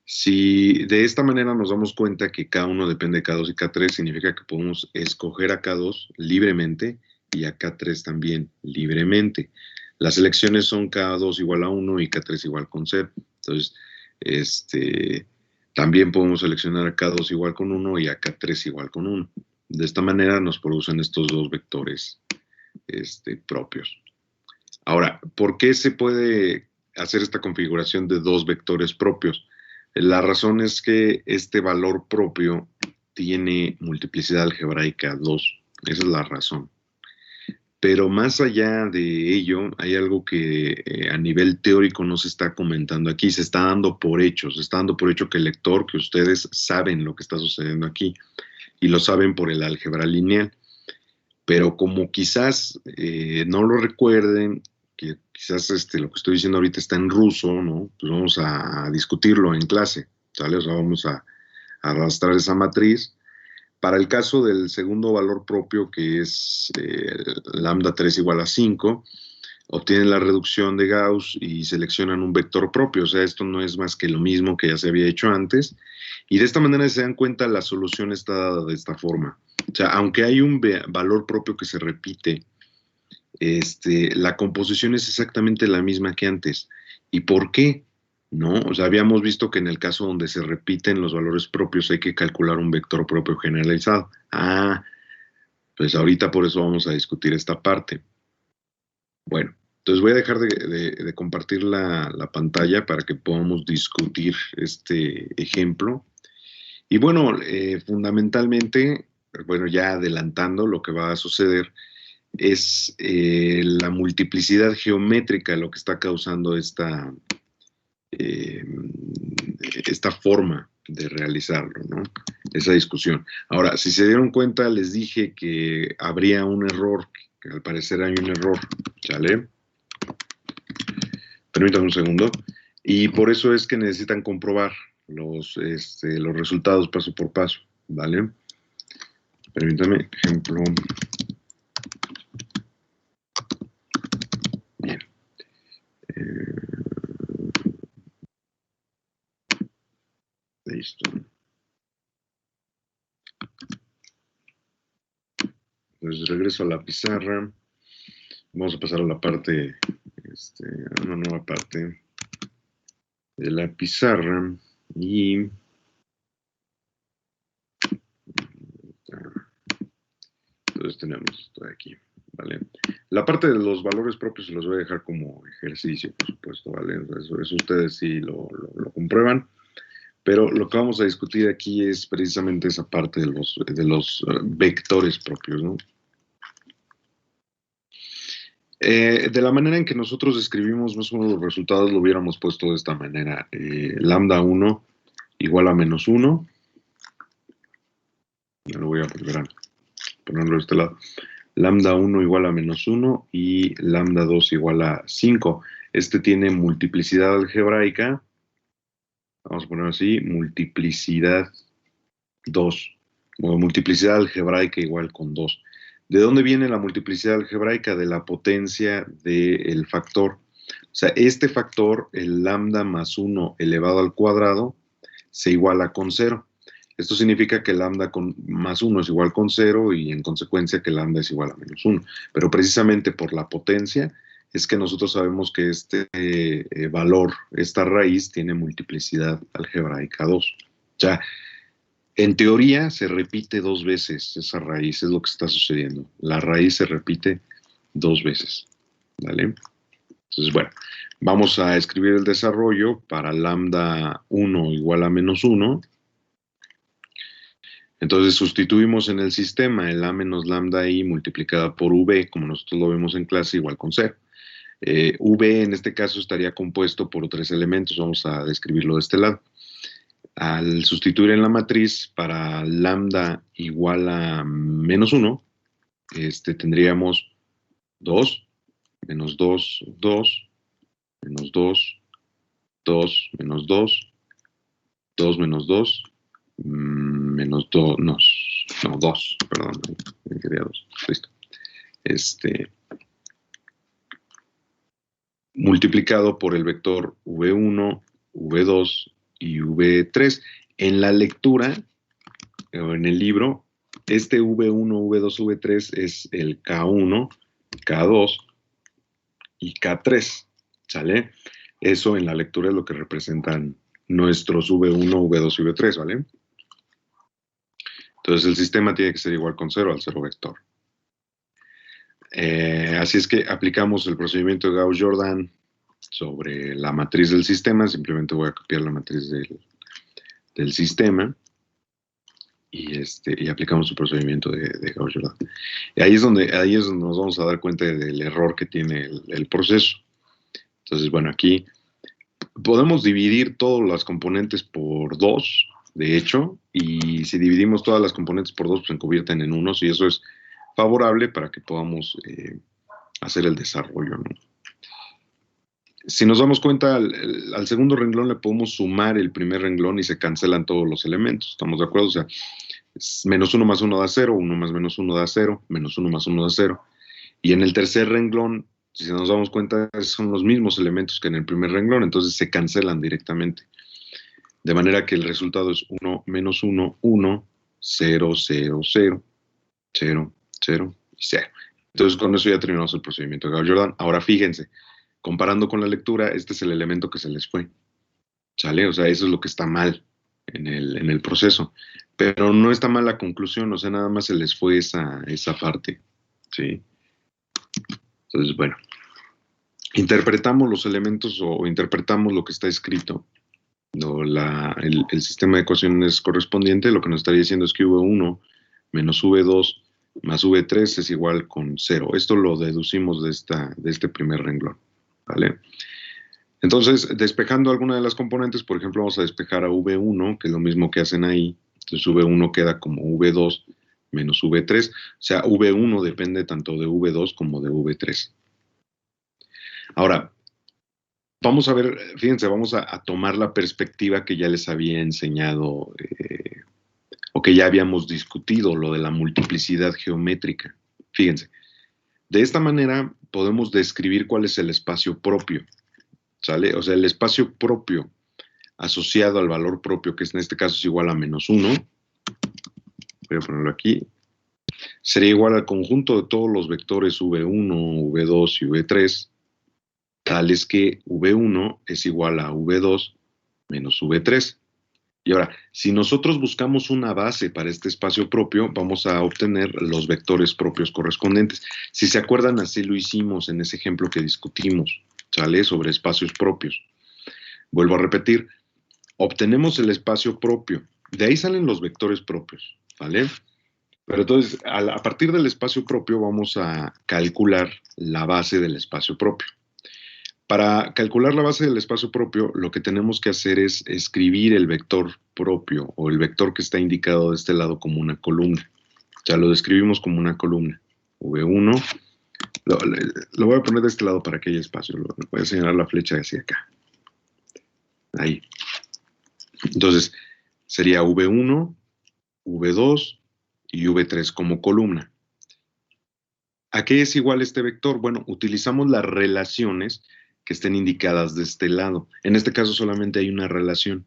Si de esta manera nos damos cuenta que K1 depende de K2 y K3, significa que podemos escoger a K2 libremente y a K3 también libremente. Las elecciones son K2 igual a 1 y K3 igual con 0. Entonces, también podemos seleccionar a K2 igual con 1 y a K3 igual con 1. De esta manera nos producen estos dos vectores propios. Ahora, ¿por qué se puede hacer esta configuración de dos vectores propios? La razón es que este valor propio tiene multiplicidad algebraica 2. Esa es la razón. Pero más allá de ello, hay algo que a nivel teórico no se está comentando aquí, se está dando por hecho, se está dando por hecho que el lector, que ustedes saben lo que está sucediendo aquí, y lo saben por el álgebra lineal. Pero como quizás no lo recuerden, que quizás lo que estoy diciendo ahorita está en ruso, ¿no? Pues vamos a discutirlo en clase, ¿sale? O sea, vamos a arrastrar esa matriz. Para el caso del segundo valor propio, que es lambda 3 igual a 5, obtienen la reducción de Gauss y seleccionan un vector propio. O sea, esto no es más que lo mismo que ya se había hecho antes. Y de esta manera, si se dan cuenta, la solución está dada de esta forma. O sea, aunque hay un valor propio que se repite, la composición es exactamente la misma que antes. ¿Y por qué? ¿No? O sea, habíamos visto que en el caso donde se repiten los valores propios hay que calcular un vector propio generalizado. Ah, pues ahorita por eso vamos a discutir esta parte. Bueno, entonces voy a dejar de compartir la pantalla para que podamos discutir este ejemplo. Y bueno, fundamentalmente, bueno, ya adelantando lo que va a suceder, es la multiplicidad geométrica lo que está causando esta forma de realizarlo, ¿no? Esa discusión. Ahora, si se dieron cuenta, les dije que habría un error, que al parecer hay un error, ¿sale? Permítanme un segundo. Y por eso es que necesitan comprobar los resultados paso por paso, ¿vale? Permítanme, ejemplo. Bien. Listo. Entonces regreso a la pizarra. Vamos a pasar a la parte, a una nueva parte de la pizarra y entonces tenemos esto de aquí, ¿vale? La parte de los valores propios se los voy a dejar como ejercicio, por supuesto, ¿vale? Eso ustedes sí lo comprueban. Pero lo que vamos a discutir aquí es precisamente esa parte de los vectores propios, ¿no? De la manera en que nosotros escribimos más o menos los resultados, lo hubiéramos puesto de esta manera. Lambda 1 igual a menos 1. Ya lo voy a volver a ponerlo de este lado. Lambda 1 igual a menos 1 y lambda 2 igual a 5. Este tiene multiplicidad algebraica. Vamos a poner así, multiplicidad 2, o multiplicidad algebraica igual con 2. ¿De dónde viene la multiplicidad algebraica? De la potencia del factor. O sea, este factor, el lambda más 1 elevado al cuadrado, se iguala con 0. Esto significa que lambda más 1 es igual con 0 y en consecuencia que lambda es igual a menos 1. Pero precisamente por la potencia es que nosotros sabemos que este valor, esta raíz, tiene multiplicidad algebraica 2. O sea, en teoría se repite 2 veces esa raíz, es lo que está sucediendo. La raíz se repite 2 veces, ¿vale? Entonces, bueno, vamos a escribir el desarrollo para lambda 1 igual a menos 1. Entonces sustituimos en el sistema el a menos lambda i multiplicada por v, como nosotros lo vemos en clase, igual con 0. V en este caso estaría compuesto por 3 elementos, vamos a describirlo de este lado. Al sustituir en la matriz para lambda igual a menos 1, tendríamos 2, menos 2, 2, menos 2, 2, menos 2, 2 menos 2, menos 2, no, 2, perdón, quería 2, listo. Multiplicado por el vector V1, V2 y V3. En la lectura, o en el libro, este V1, V2, V3 es el K1, K2 y K3, ¿sale? Eso en la lectura es lo que representan nuestros V1, V2 y V3, ¿vale? Entonces el sistema tiene que ser igual con 0 al 0 vector. Así es que aplicamos el procedimiento de Gauss-Jordan sobre la matriz del sistema. Simplemente voy a copiar la matriz del sistema y aplicamos el procedimiento de Gauss-Jordan. Y ahí es donde nos vamos a dar cuenta del error que tiene el proceso. Entonces, bueno, aquí podemos dividir todas las componentes por 2, de hecho, y si dividimos todas las componentes por 2, pues se convierten en unos, y eso es favorable para que podamos hacer el desarrollo, ¿no? Si nos damos cuenta, al segundo renglón le podemos sumar el primer renglón y se cancelan todos los elementos, ¿estamos de acuerdo? O sea, menos 1 más 1 da 0, 1 más menos 1 da 0, menos 1 más 1 da 0. Y en el tercer renglón, si nos damos cuenta, son los mismos elementos que en el primer renglón, entonces se cancelan directamente. De manera que el resultado es 1 menos 1, 1, 0, 0, 0, 0, 0 y 0. Entonces con eso ya terminamos el procedimiento de Gauss-Jordan. Ahora fíjense, comparando con la lectura, este es el elemento que se les fue, ¿sale? O sea, eso es lo que está mal en el proceso. Pero no está mal la conclusión, o sea, nada más se les fue esa parte, ¿sí? Entonces, bueno, interpretamos los elementos o interpretamos lo que está escrito. El sistema de ecuaciones correspondiente, lo que nos estaría diciendo es que V1 menos V2 más V3 es igual con 0. Esto lo deducimos de este primer renglón, ¿vale? Entonces, despejando alguna de las componentes, por ejemplo, vamos a despejar a V1, que es lo mismo que hacen ahí. Entonces, V1 queda como V2 menos V3. O sea, V1 depende tanto de V2 como de V3. Ahora, vamos a ver, fíjense, vamos a tomar la perspectiva que ya les había enseñado o que ya habíamos discutido, lo de la multiplicidad geométrica. Fíjense, de esta manera podemos describir cuál es el espacio propio, ¿sale? O sea, el espacio propio asociado al valor propio, que en este caso es igual a menos 1, voy a ponerlo aquí, sería igual al conjunto de todos los vectores V1, V2 y V3, tales que V1 es igual a V2 menos V3. Y ahora, si nosotros buscamos una base para este espacio propio, vamos a obtener los vectores propios correspondientes. Si se acuerdan, así lo hicimos en ese ejemplo que discutimos, ¿sale? Sobre espacios propios. Vuelvo a repetir, obtenemos el espacio propio. De ahí salen los vectores propios, ¿vale? Pero entonces, a partir del espacio propio, vamos a calcular la base del espacio propio. Para calcular la base del espacio propio, lo que tenemos que hacer es escribir el vector propio o el vector que está indicado de este lado como una columna. Ya lo describimos como una columna. V1, lo voy a poner de este lado para que haya espacio. Voy a señalar la flecha hacia acá. Ahí. Entonces, sería V1, V2 y V3 como columna. ¿A qué es igual este vector? Bueno, utilizamos las relaciones que estén indicadas de este lado. En este caso solamente hay una relación,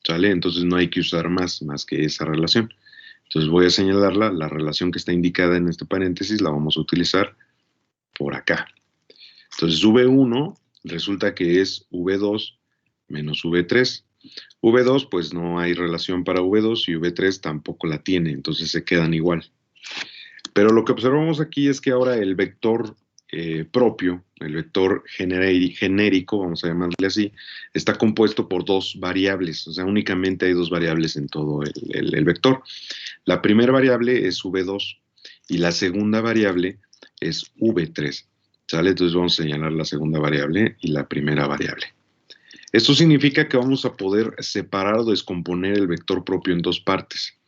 ¿sale? Entonces no hay que usar más que esa relación. Entonces voy a señalarla, la relación que está indicada en este paréntesis la vamos a utilizar por acá. Entonces V1 resulta que es V2 menos V3. V2 pues no hay relación para V2 y V3 tampoco la tiene, entonces se quedan igual. Pero lo que observamos aquí es que ahora el vector propio, el vector genérico, vamos a llamarle así, está compuesto por dos variables, o sea, únicamente hay dos variables en todo el vector. La primera variable es V2 y la segunda variable es V3, ¿sale? Entonces vamos a señalar la segunda variable y la primera variable. Esto significa que vamos a poder separar o descomponer el vector propio en dos partes.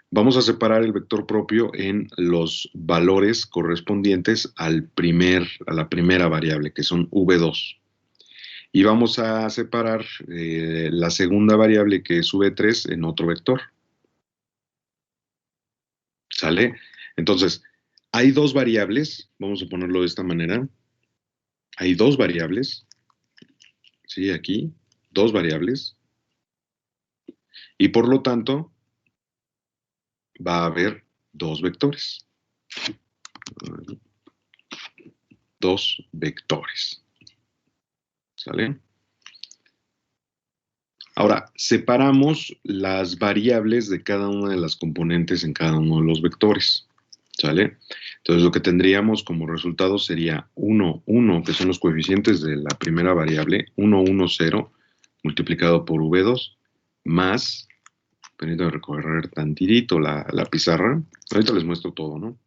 Vamos a separar el vector propio en los valores correspondientes a la primera variable, que son V2. Y vamos a separar la segunda variable, que es V3, en otro vector. ¿Sale? Entonces, hay dos variables, vamos a ponerlo de esta manera. Hay dos variables, ¿sí? Aquí, dos variables. Y por lo tanto, va a haber dos vectores. Dos vectores. ¿Sale? Ahora, separamos las variables de cada una de las componentes en cada uno de los vectores. ¿Sale? Entonces, lo que tendríamos como resultado sería 1, 1, que son los coeficientes de la primera variable, 1, 1, 0, multiplicado por V2, más, permítanme recorrer tantito la pizarra, ahorita les muestro todo, ¿no?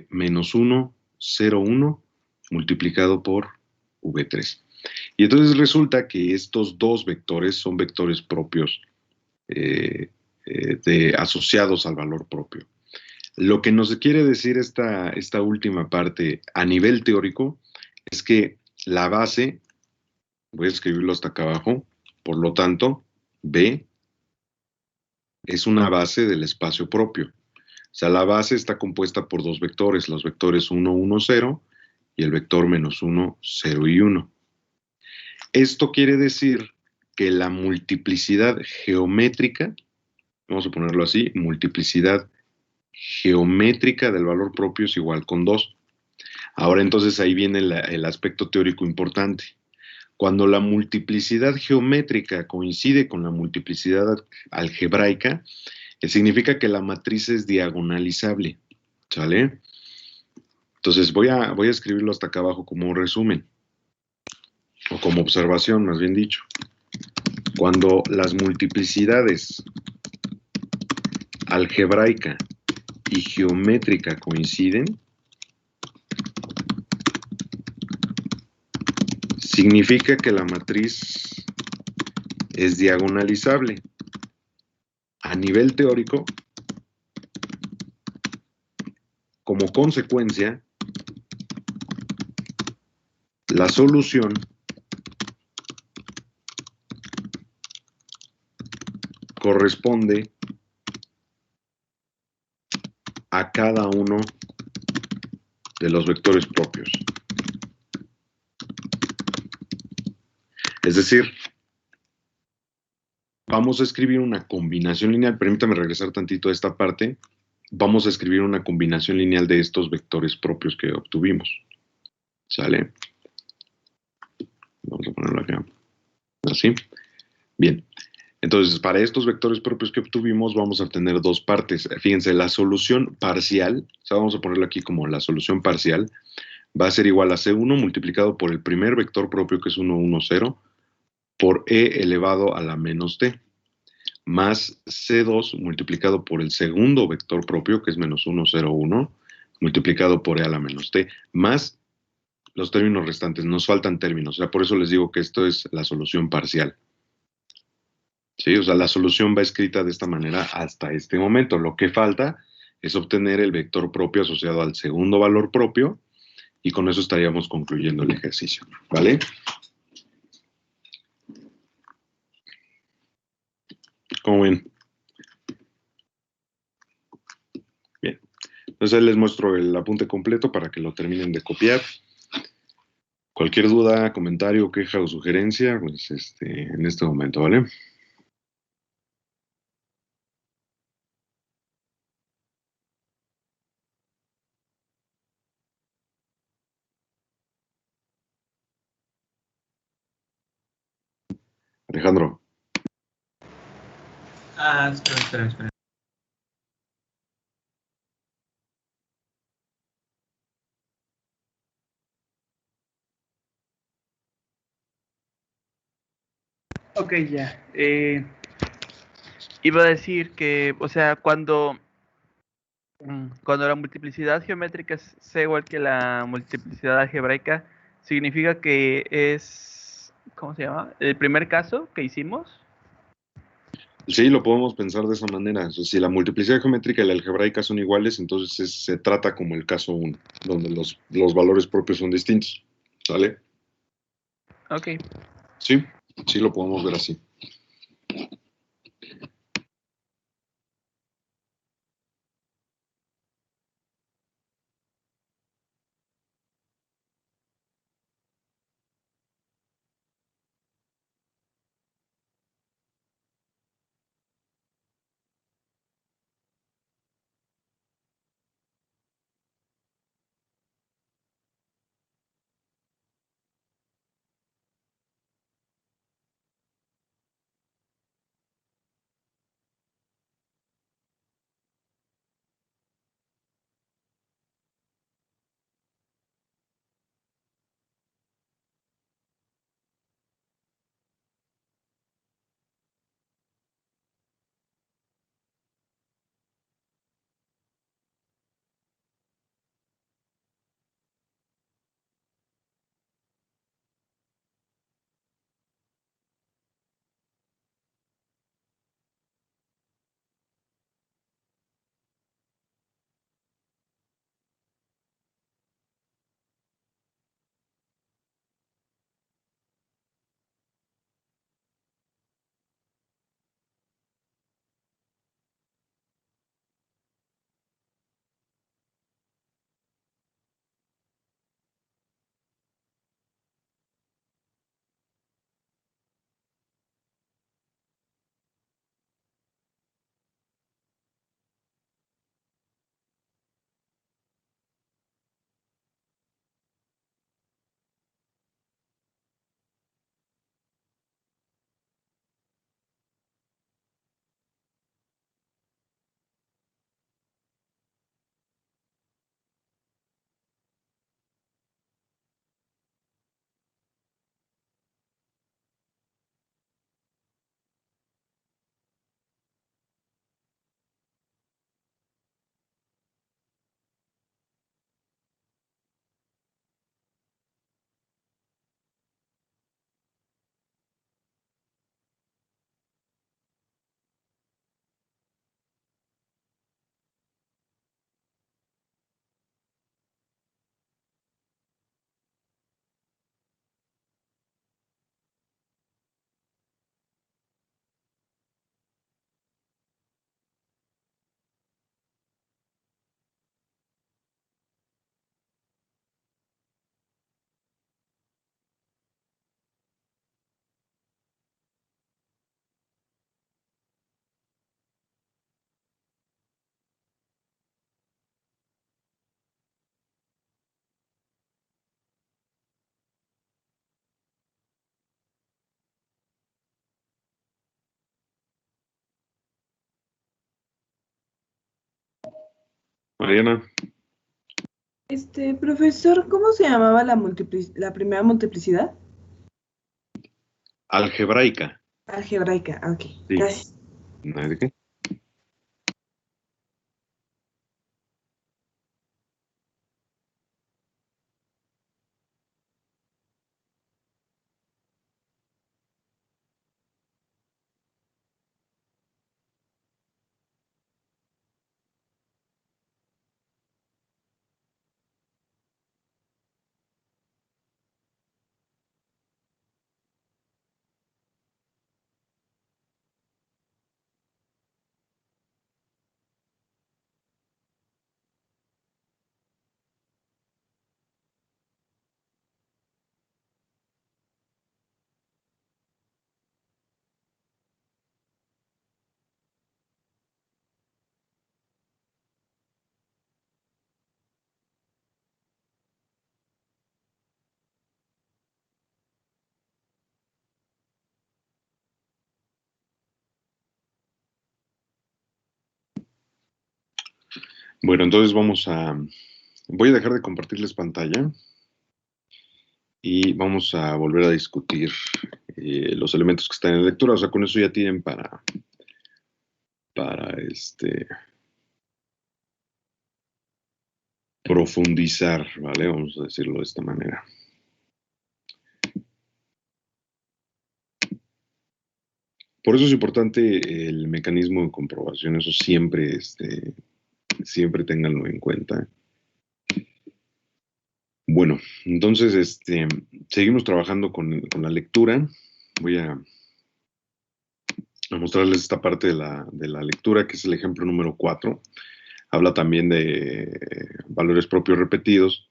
Menos 1, 0, 1, multiplicado por V3. Y entonces resulta que estos dos vectores son vectores propios asociados al valor propio. Lo que nos quiere decir esta última parte a nivel teórico es que la base, voy a escribirlo hasta acá abajo, por lo tanto, B es una base del espacio propio. O sea, la base está compuesta por dos vectores, los vectores 1, 1, 0 y el vector menos 1, 0 y 1. Esto quiere decir que la multiplicidad geométrica, vamos a ponerlo así, multiplicidad geométrica del valor propio es igual con 2. Ahora entonces ahí viene el aspecto teórico importante. Cuando la multiplicidad geométrica coincide con la multiplicidad algebraica, significa que la matriz es diagonalizable. ¿Sale? Entonces voy a escribirlo hasta acá abajo como un resumen, o como observación, más bien dicho. Cuando las multiplicidades algebraica y geométrica coinciden, significa que la matriz es diagonalizable. A nivel teórico, como consecuencia, la solución corresponde a cada uno de los vectores propios. Es decir, vamos a escribir una combinación lineal. Permítame regresar tantito a esta parte. Vamos a escribir una combinación lineal de estos vectores propios que obtuvimos. ¿Sale? Vamos a ponerlo acá. Así. Bien. Entonces, para estos vectores propios que obtuvimos, vamos a tener dos partes. Fíjense, la solución parcial, o sea, vamos a ponerlo aquí como la solución parcial, va a ser igual a C1 multiplicado por el primer vector propio, que es 1, 1, 0, por E elevado a la menos T, más C2 multiplicado por el segundo vector propio, que es menos 1, 0, 1, multiplicado por E a la menos T, más los términos restantes. Nos faltan términos, o sea, por eso les digo que esto es la solución parcial. ¿Sí? O sea, la solución va escrita de esta manera hasta este momento. Lo que falta es obtener el vector propio asociado al segundo valor propio, y con eso estaríamos concluyendo el ejercicio, ¿vale? ¿Cómo ven? Bien. Entonces ahí les muestro el apunte completo para que lo terminen de copiar. Cualquier duda, comentario, queja o sugerencia, pues en este momento, ¿vale? Alejandro. Espera. Ok, ya. Iba a decir que, o sea, cuando la multiplicidad geométrica sea igual que la multiplicidad algebraica, significa que es ¿cómo se llama? El primer caso que hicimos. Sí, lo podemos pensar de esa manera. O sea, si la multiplicidad geométrica y la algebraica son iguales, entonces se trata como el caso 1, donde los valores propios son distintos. ¿Sale? Ok. Sí, sí lo podemos ver así. Mariana, Profesor, ¿cómo se llamaba la primera multiplicidad? algebraica. Algebraica, ok, Sí. gracias. ¿No hay de qué? Bueno, entonces voy a dejar de compartirles pantalla y vamos a volver a discutir los elementos que están en la lectura. O sea, con eso ya tienen para profundizar, ¿vale? Vamos a decirlo de esta manera. Por eso es importante el mecanismo de comprobación, eso siempre, siempre ténganlo en cuenta. Bueno, entonces seguimos trabajando con la lectura. Voy a mostrarles esta parte de la lectura, que es el ejemplo número 4. Habla también de valores propios repetidos.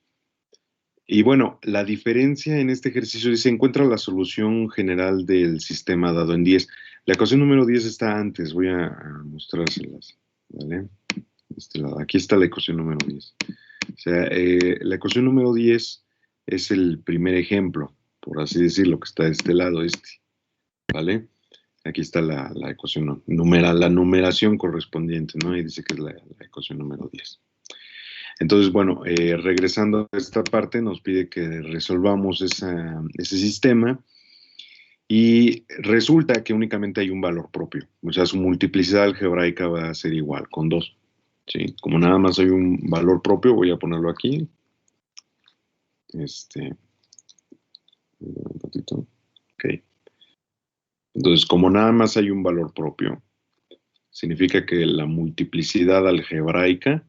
Y bueno, la diferencia en este ejercicio dice, encuentra la solución general del sistema dado en 10. La ecuación número 10 está antes, voy a mostrárselas, ¿vale? De este lado. Aquí está la ecuación número 10. O sea, la ecuación número 10 es el primer ejemplo, por así decirlo, que está de este lado, ¿vale? Aquí está la ecuación la numeración correspondiente, ¿no? Y dice que es la ecuación número 10. Entonces, bueno, regresando a esta parte, nos pide que resolvamos ese sistema y resulta que únicamente hay un valor propio. O sea, su multiplicidad algebraica va a ser igual, con 2. ¿Sí? Como nada más hay un valor propio, voy a ponerlo aquí. Un ratito. Ok. Entonces, como nada más hay un valor propio, significa que la multiplicidad algebraica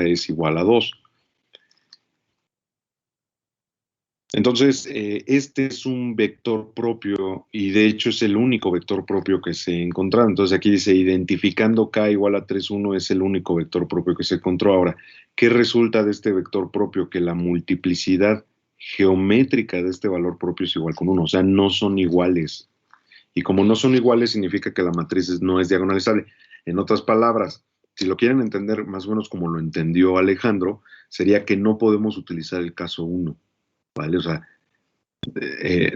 es igual a 2. Entonces, este es un vector propio y de hecho es el único vector propio que se encontró. Entonces aquí dice, identificando k igual a 3, 1 es el único vector propio que se encontró. Ahora, ¿qué resulta de este vector propio? Que la multiplicidad geométrica de este valor propio es igual con 1. O sea, no son iguales. Y como no son iguales, significa que la matriz no es diagonalizable. En otras palabras, si lo quieren entender más o menos como lo entendió Alejandro, sería que no podemos utilizar el caso 1. ¿Vale? O sea,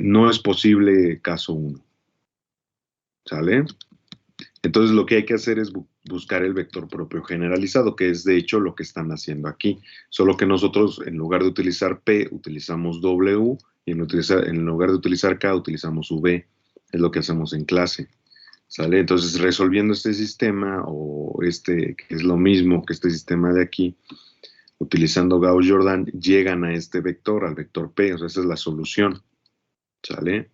no es posible caso 1. ¿Sale? Entonces lo que hay que hacer es buscar el vector propio generalizado, que es de hecho lo que están haciendo aquí. Solo que nosotros, en lugar de utilizar P, utilizamos W, y en lugar de utilizar K, utilizamos V. Es lo que hacemos en clase. ¿Sale? Entonces, resolviendo este sistema, o que es lo mismo que este sistema de aquí, utilizando Gauss-Jordan, llegan a este vector, al vector P, o sea, esa es la solución, ¿sale?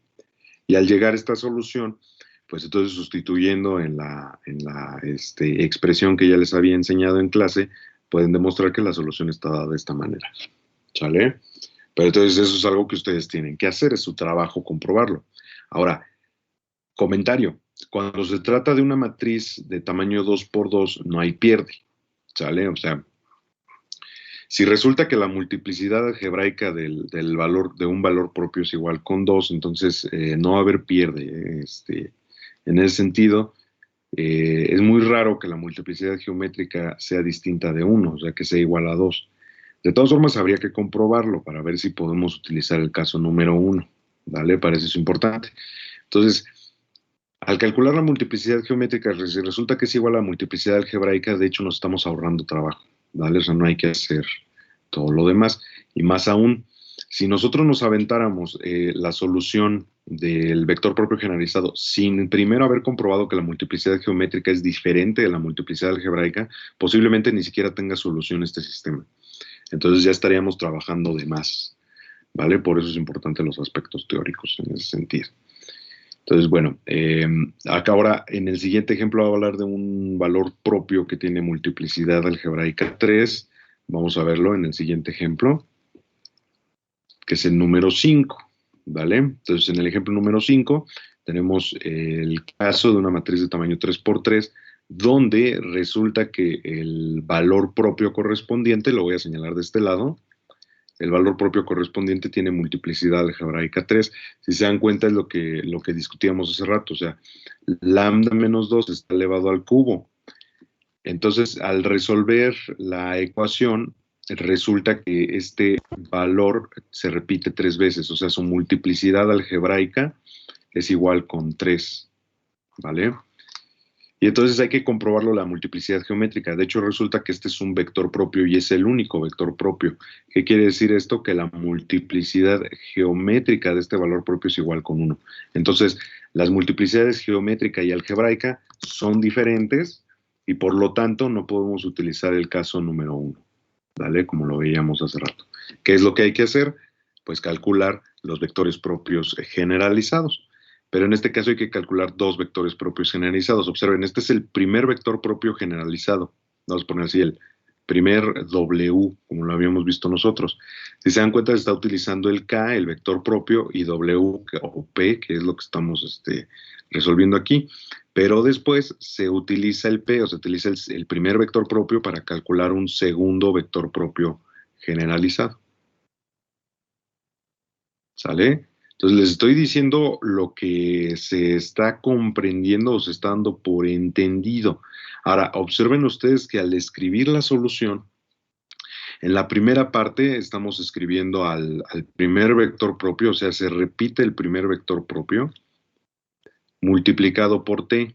Y al llegar a esta solución, pues entonces sustituyendo en la expresión que ya les había enseñado en clase, pueden demostrar que la solución está dada de esta manera, ¿sale? Pero entonces eso es algo que ustedes tienen que hacer, es su trabajo comprobarlo. Ahora, comentario, cuando se trata de una matriz de tamaño 2×2, no hay pierde, ¿sale? O sea, si resulta que la multiplicidad algebraica de un valor propio es igual con 2, entonces no va a haber pierde. En ese sentido, es muy raro que la multiplicidad geométrica sea distinta de 1, o sea, que sea igual a 2. De todas formas, habría que comprobarlo para ver si podemos utilizar el caso número 1, ¿vale? Para eso es importante. Entonces, al calcular la multiplicidad geométrica, si resulta que es igual a la multiplicidad algebraica, de hecho nos estamos ahorrando trabajo, ¿vale? O sea, no hay que hacer todo lo demás. Y más aún, si nosotros nos aventáramos la solución del vector propio generalizado sin primero haber comprobado que la multiplicidad geométrica es diferente de la multiplicidad algebraica, posiblemente ni siquiera tenga solución este sistema. Entonces ya estaríamos trabajando de más, ¿vale? Por eso es importante los aspectos teóricos en ese sentido. Entonces, bueno, acá ahora en el siguiente ejemplo voy a hablar de un valor propio que tiene multiplicidad algebraica 3. Vamos a verlo en el siguiente ejemplo, que es el número 5, ¿vale? Entonces, en el ejemplo número 5 tenemos el caso de una matriz de tamaño 3×3, donde resulta que el valor propio correspondiente, lo voy a señalar de este lado, el valor propio correspondiente tiene multiplicidad algebraica 3. Si se dan cuenta es lo que discutíamos hace rato, o sea, lambda menos 2 está elevado al cubo. Entonces, al resolver la ecuación, resulta que este valor se repite 3 veces, o sea, su multiplicidad algebraica es igual con 3, ¿vale? Y entonces hay que comprobarlo la multiplicidad geométrica. De hecho, resulta que este es un vector propio y es el único vector propio. ¿Qué quiere decir esto? Que la multiplicidad geométrica de este valor propio es igual con 1. Entonces, las multiplicidades geométrica y algebraica son diferentes y por lo tanto no podemos utilizar el caso número 1, ¿vale? Como lo veíamos hace rato. ¿Qué es lo que hay que hacer? Pues calcular los vectores propios generalizados. Pero en este caso hay que calcular dos vectores propios generalizados. Observen, este es el primer vector propio generalizado. Vamos a poner así el primer W, como lo habíamos visto nosotros. Si se dan cuenta, se está utilizando el K, el vector propio, y W o P, que es lo que estamos resolviendo aquí. Pero después se utiliza el P, o se utiliza el primer vector propio para calcular un segundo vector propio generalizado. ¿Sale? Entonces les estoy diciendo lo que se está comprendiendo o se está dando por entendido. Ahora, observen ustedes que al escribir la solución, en la primera parte estamos escribiendo al primer vector propio, o sea, se repite el primer vector propio multiplicado por t,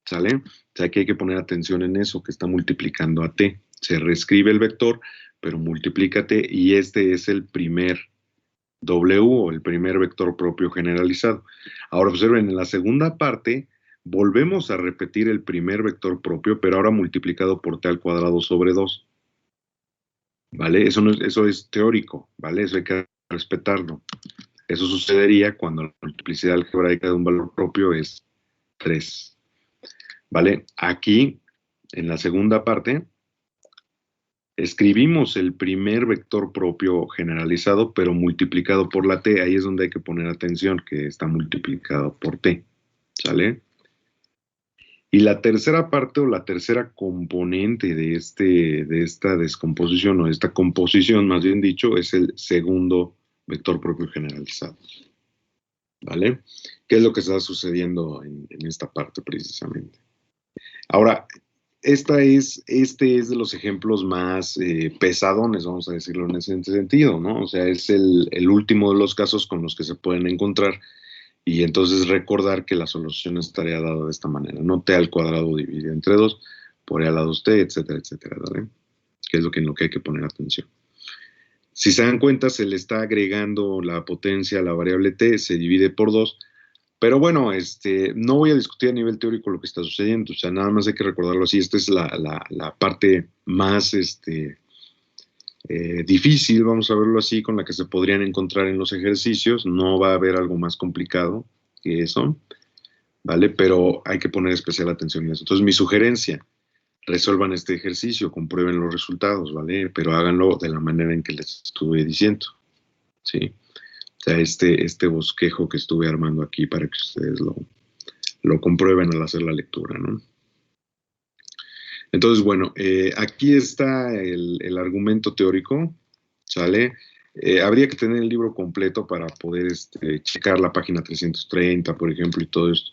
¿sale? O sea, que hay que poner atención en eso, que está multiplicando a t. Se reescribe el vector, pero multiplica t, y este es el primer W, o el primer vector propio generalizado. Ahora observen, en la segunda parte volvemos a repetir el primer vector propio, pero ahora multiplicado por t al cuadrado sobre 2. ¿Vale? Eso es teórico, ¿vale? Eso hay que respetarlo. Eso sucedería cuando la multiplicidad algebraica de un valor propio es 3. ¿Vale? Aquí, en la segunda parte, escribimos el primer vector propio generalizado, pero multiplicado por la t. Ahí es donde hay que poner atención, que está multiplicado por t. ¿Sale? Y la tercera parte, o la tercera componente de esta descomposición, o de esta composición, más bien dicho, es el segundo vector propio generalizado. ¿Vale? ¿Qué es lo que está sucediendo en esta parte precisamente? Ahora, este es de los ejemplos más pesadones, vamos a decirlo en ese sentido, ¿no? O sea, es el último de los casos con los que se pueden encontrar, y entonces recordar que la solución estaría dada de esta manera, no t al cuadrado dividido entre 2, por e a la 2t, etcétera, etcétera, ¿vale? Que es en lo que hay que poner atención. Si se dan cuenta, se le está agregando la potencia a la variable t, se divide por 2, pero bueno, no voy a discutir a nivel teórico lo que está sucediendo, o sea, nada más hay que recordarlo así. Esta es la parte más difícil, vamos a verlo así, con la que se podrían encontrar en los ejercicios. No va a haber algo más complicado que eso, ¿vale? Pero hay que poner especial atención en eso. Entonces, mi sugerencia, resuelvan este ejercicio, comprueben los resultados, ¿vale? Pero háganlo de la manera en que les estuve diciendo, ¿sí? O sea, este bosquejo que estuve armando aquí para que ustedes lo comprueben al hacer la lectura, ¿no? Entonces, bueno, aquí está el argumento teórico, ¿sale? Habría que tener el libro completo para poder checar la página 330, por ejemplo, y todo esto.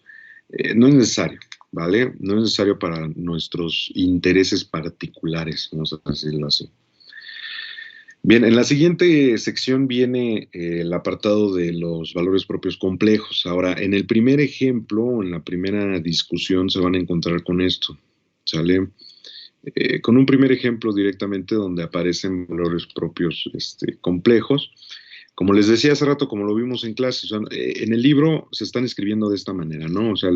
No es necesario, ¿vale? No es necesario para nuestros intereses particulares, vamos a decirlo así. Bien, en la siguiente sección viene el apartado de los valores propios complejos. Ahora, en el primer ejemplo, en la primera discusión, se van a encontrar con esto, ¿sale? Con un primer ejemplo directamente donde aparecen valores propios complejos. Como les decía hace rato, como lo vimos en clase, o sea, en el libro se están escribiendo de esta manera, ¿no? O sea,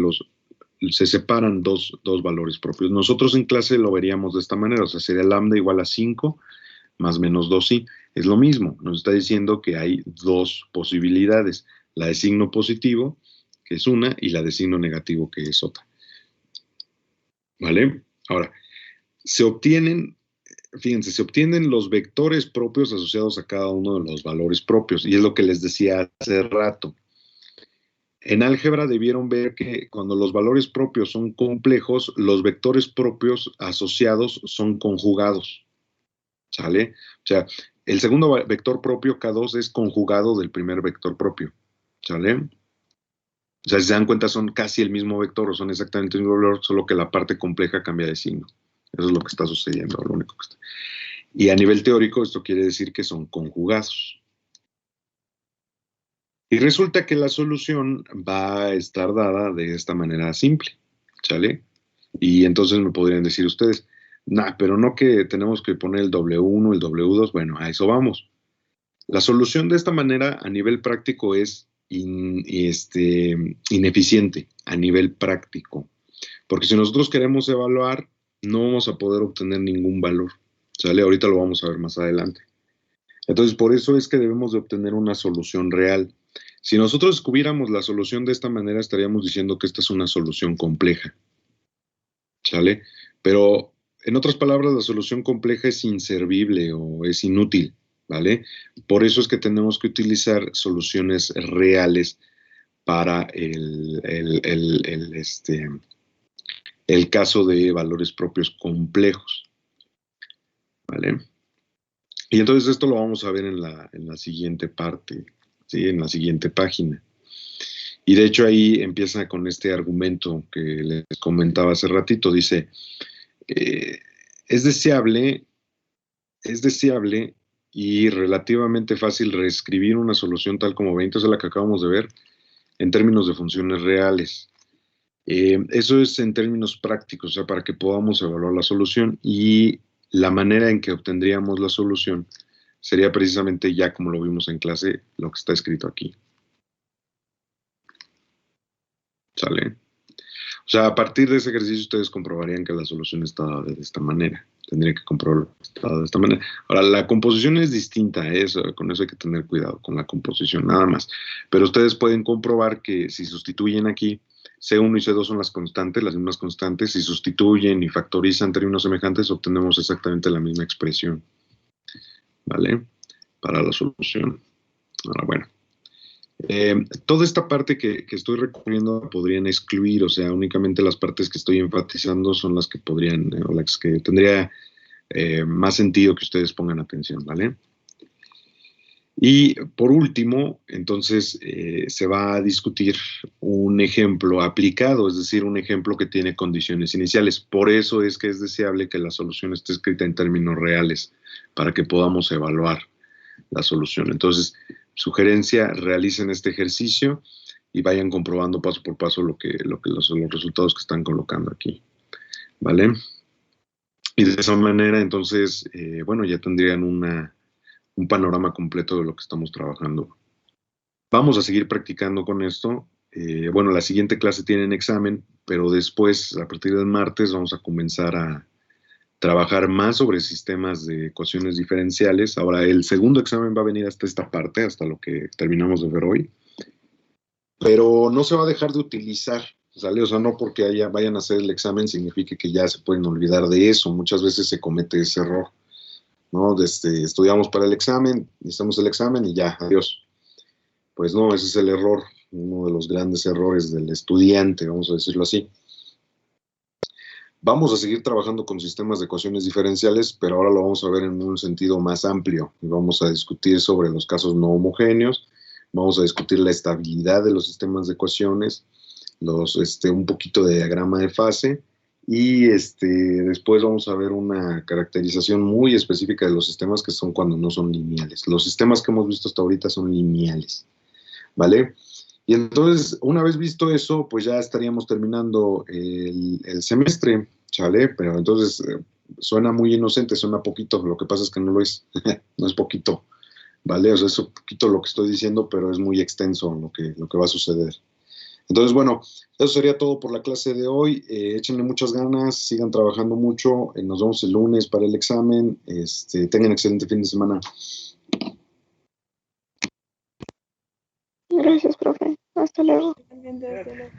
se separan dos valores propios. Nosotros en clase lo veríamos de esta manera, o sea, sería lambda igual a 5 más menos 2i. Es lo mismo, nos está diciendo que hay dos posibilidades, la de signo positivo, que es una, y la de signo negativo, que es otra. ¿Vale? Ahora, fíjense, se obtienen los vectores propios asociados a cada uno de los valores propios, y es lo que les decía hace rato. En álgebra debieron ver que cuando los valores propios son complejos, los vectores propios asociados son conjugados, ¿sale? O sea, el segundo vector propio, K2, es conjugado del primer vector propio, ¿sale? O sea, si se dan cuenta, son casi el mismo vector, o son exactamente el mismo valor, solo que la parte compleja cambia de signo. Eso es lo que está sucediendo, lo único que está. Y a nivel teórico, esto quiere decir que son conjugados. Y resulta que la solución va a estar dada de esta manera simple, ¿sale? Y entonces me podrían decir ustedes, nah, pero no que tenemos que poner el W1, el W2, bueno, a eso vamos. La solución de esta manera a nivel práctico es ineficiente, a nivel práctico. Porque si nosotros queremos evaluar, no vamos a poder obtener ningún valor, ¿sale? Ahorita lo vamos a ver más adelante. Entonces, por eso es que debemos de obtener una solución real. Si nosotros descubriéramos la solución de esta manera, estaríamos diciendo que esta es una solución compleja. ¿Sale? Pero, en otras palabras, la solución compleja es inservible o es inútil, ¿vale? Por eso es que tenemos que utilizar soluciones reales para el caso de valores propios complejos, ¿vale? Y entonces esto lo vamos a ver en la siguiente parte, ¿sí? En la siguiente página. Y de hecho ahí empieza con este argumento que les comentaba hace ratito. Dice, es deseable y relativamente fácil reescribir una solución tal como 20, es la que acabamos de ver, en términos de funciones reales. Eso es en términos prácticos, o sea, para que podamos evaluar la solución, y la manera en que obtendríamos la solución sería precisamente, ya como lo vimos en clase, lo que está escrito aquí. ¿Sale? O sea, a partir de ese ejercicio ustedes comprobarían que la solución está de esta manera. Tendría que comprobar que está de esta manera. Ahora, la composición es distinta, con eso hay que tener cuidado, con la composición nada más. Pero ustedes pueden comprobar que si sustituyen aquí, C1 y C2 son las constantes, las mismas constantes. Si sustituyen y factorizan términos semejantes, obtenemos exactamente la misma expresión, ¿vale? Para la solución. Ahora, bueno. Toda esta parte que estoy recorriendo la podrían excluir, o sea, únicamente las partes que estoy enfatizando son las que podrían, o las que tendría más sentido que ustedes pongan atención, ¿vale? Y por último, entonces, se va a discutir un ejemplo aplicado, es decir, un ejemplo que tiene condiciones iniciales. Por eso es que es deseable que la solución esté escrita en términos reales, para que podamos evaluar la solución. Entonces, sugerencia, realicen este ejercicio y vayan comprobando paso por paso los resultados que están colocando aquí, ¿vale? Y de esa manera, entonces, bueno, ya tendrían un panorama completo de lo que estamos trabajando. Vamos a seguir practicando con esto. Bueno, la siguiente clase tienen examen, pero después, a partir del martes, vamos a comenzar a trabajar más sobre sistemas de ecuaciones diferenciales. Ahora, el segundo examen va a venir hasta esta parte, hasta lo que terminamos de ver hoy, pero no se va a dejar de utilizar, ¿sale? O sea, no porque vayan a hacer el examen significa que ya se pueden olvidar de eso. Muchas veces se comete ese error, ¿no? Estudiamos para el examen, necesitamos el examen y ya, adiós. Pues no, ese es el error, uno de los grandes errores del estudiante, vamos a decirlo así. Vamos a seguir trabajando con sistemas de ecuaciones diferenciales, pero ahora lo vamos a ver en un sentido más amplio. Y vamos a discutir sobre los casos no homogéneos, vamos a discutir la estabilidad de los sistemas de ecuaciones, un poquito de diagrama de fase, y después vamos a ver una caracterización muy específica de los sistemas, que son cuando no son lineales. Los sistemas que hemos visto hasta ahorita son lineales, ¿vale? Y entonces, una vez visto eso, pues ya estaríamos terminando el semestre, ¿sale? Pero entonces suena muy inocente, suena poquito, lo que pasa es que no lo es, no es poquito, ¿vale? O sea, es un poquito lo que estoy diciendo, pero es muy extenso lo que va a suceder. Entonces, bueno, eso sería todo por la clase de hoy. Échenle muchas ganas, sigan trabajando mucho, nos vemos el lunes para el examen, tengan excelente fin de semana. Gracias, profe. Hasta luego. Hasta luego.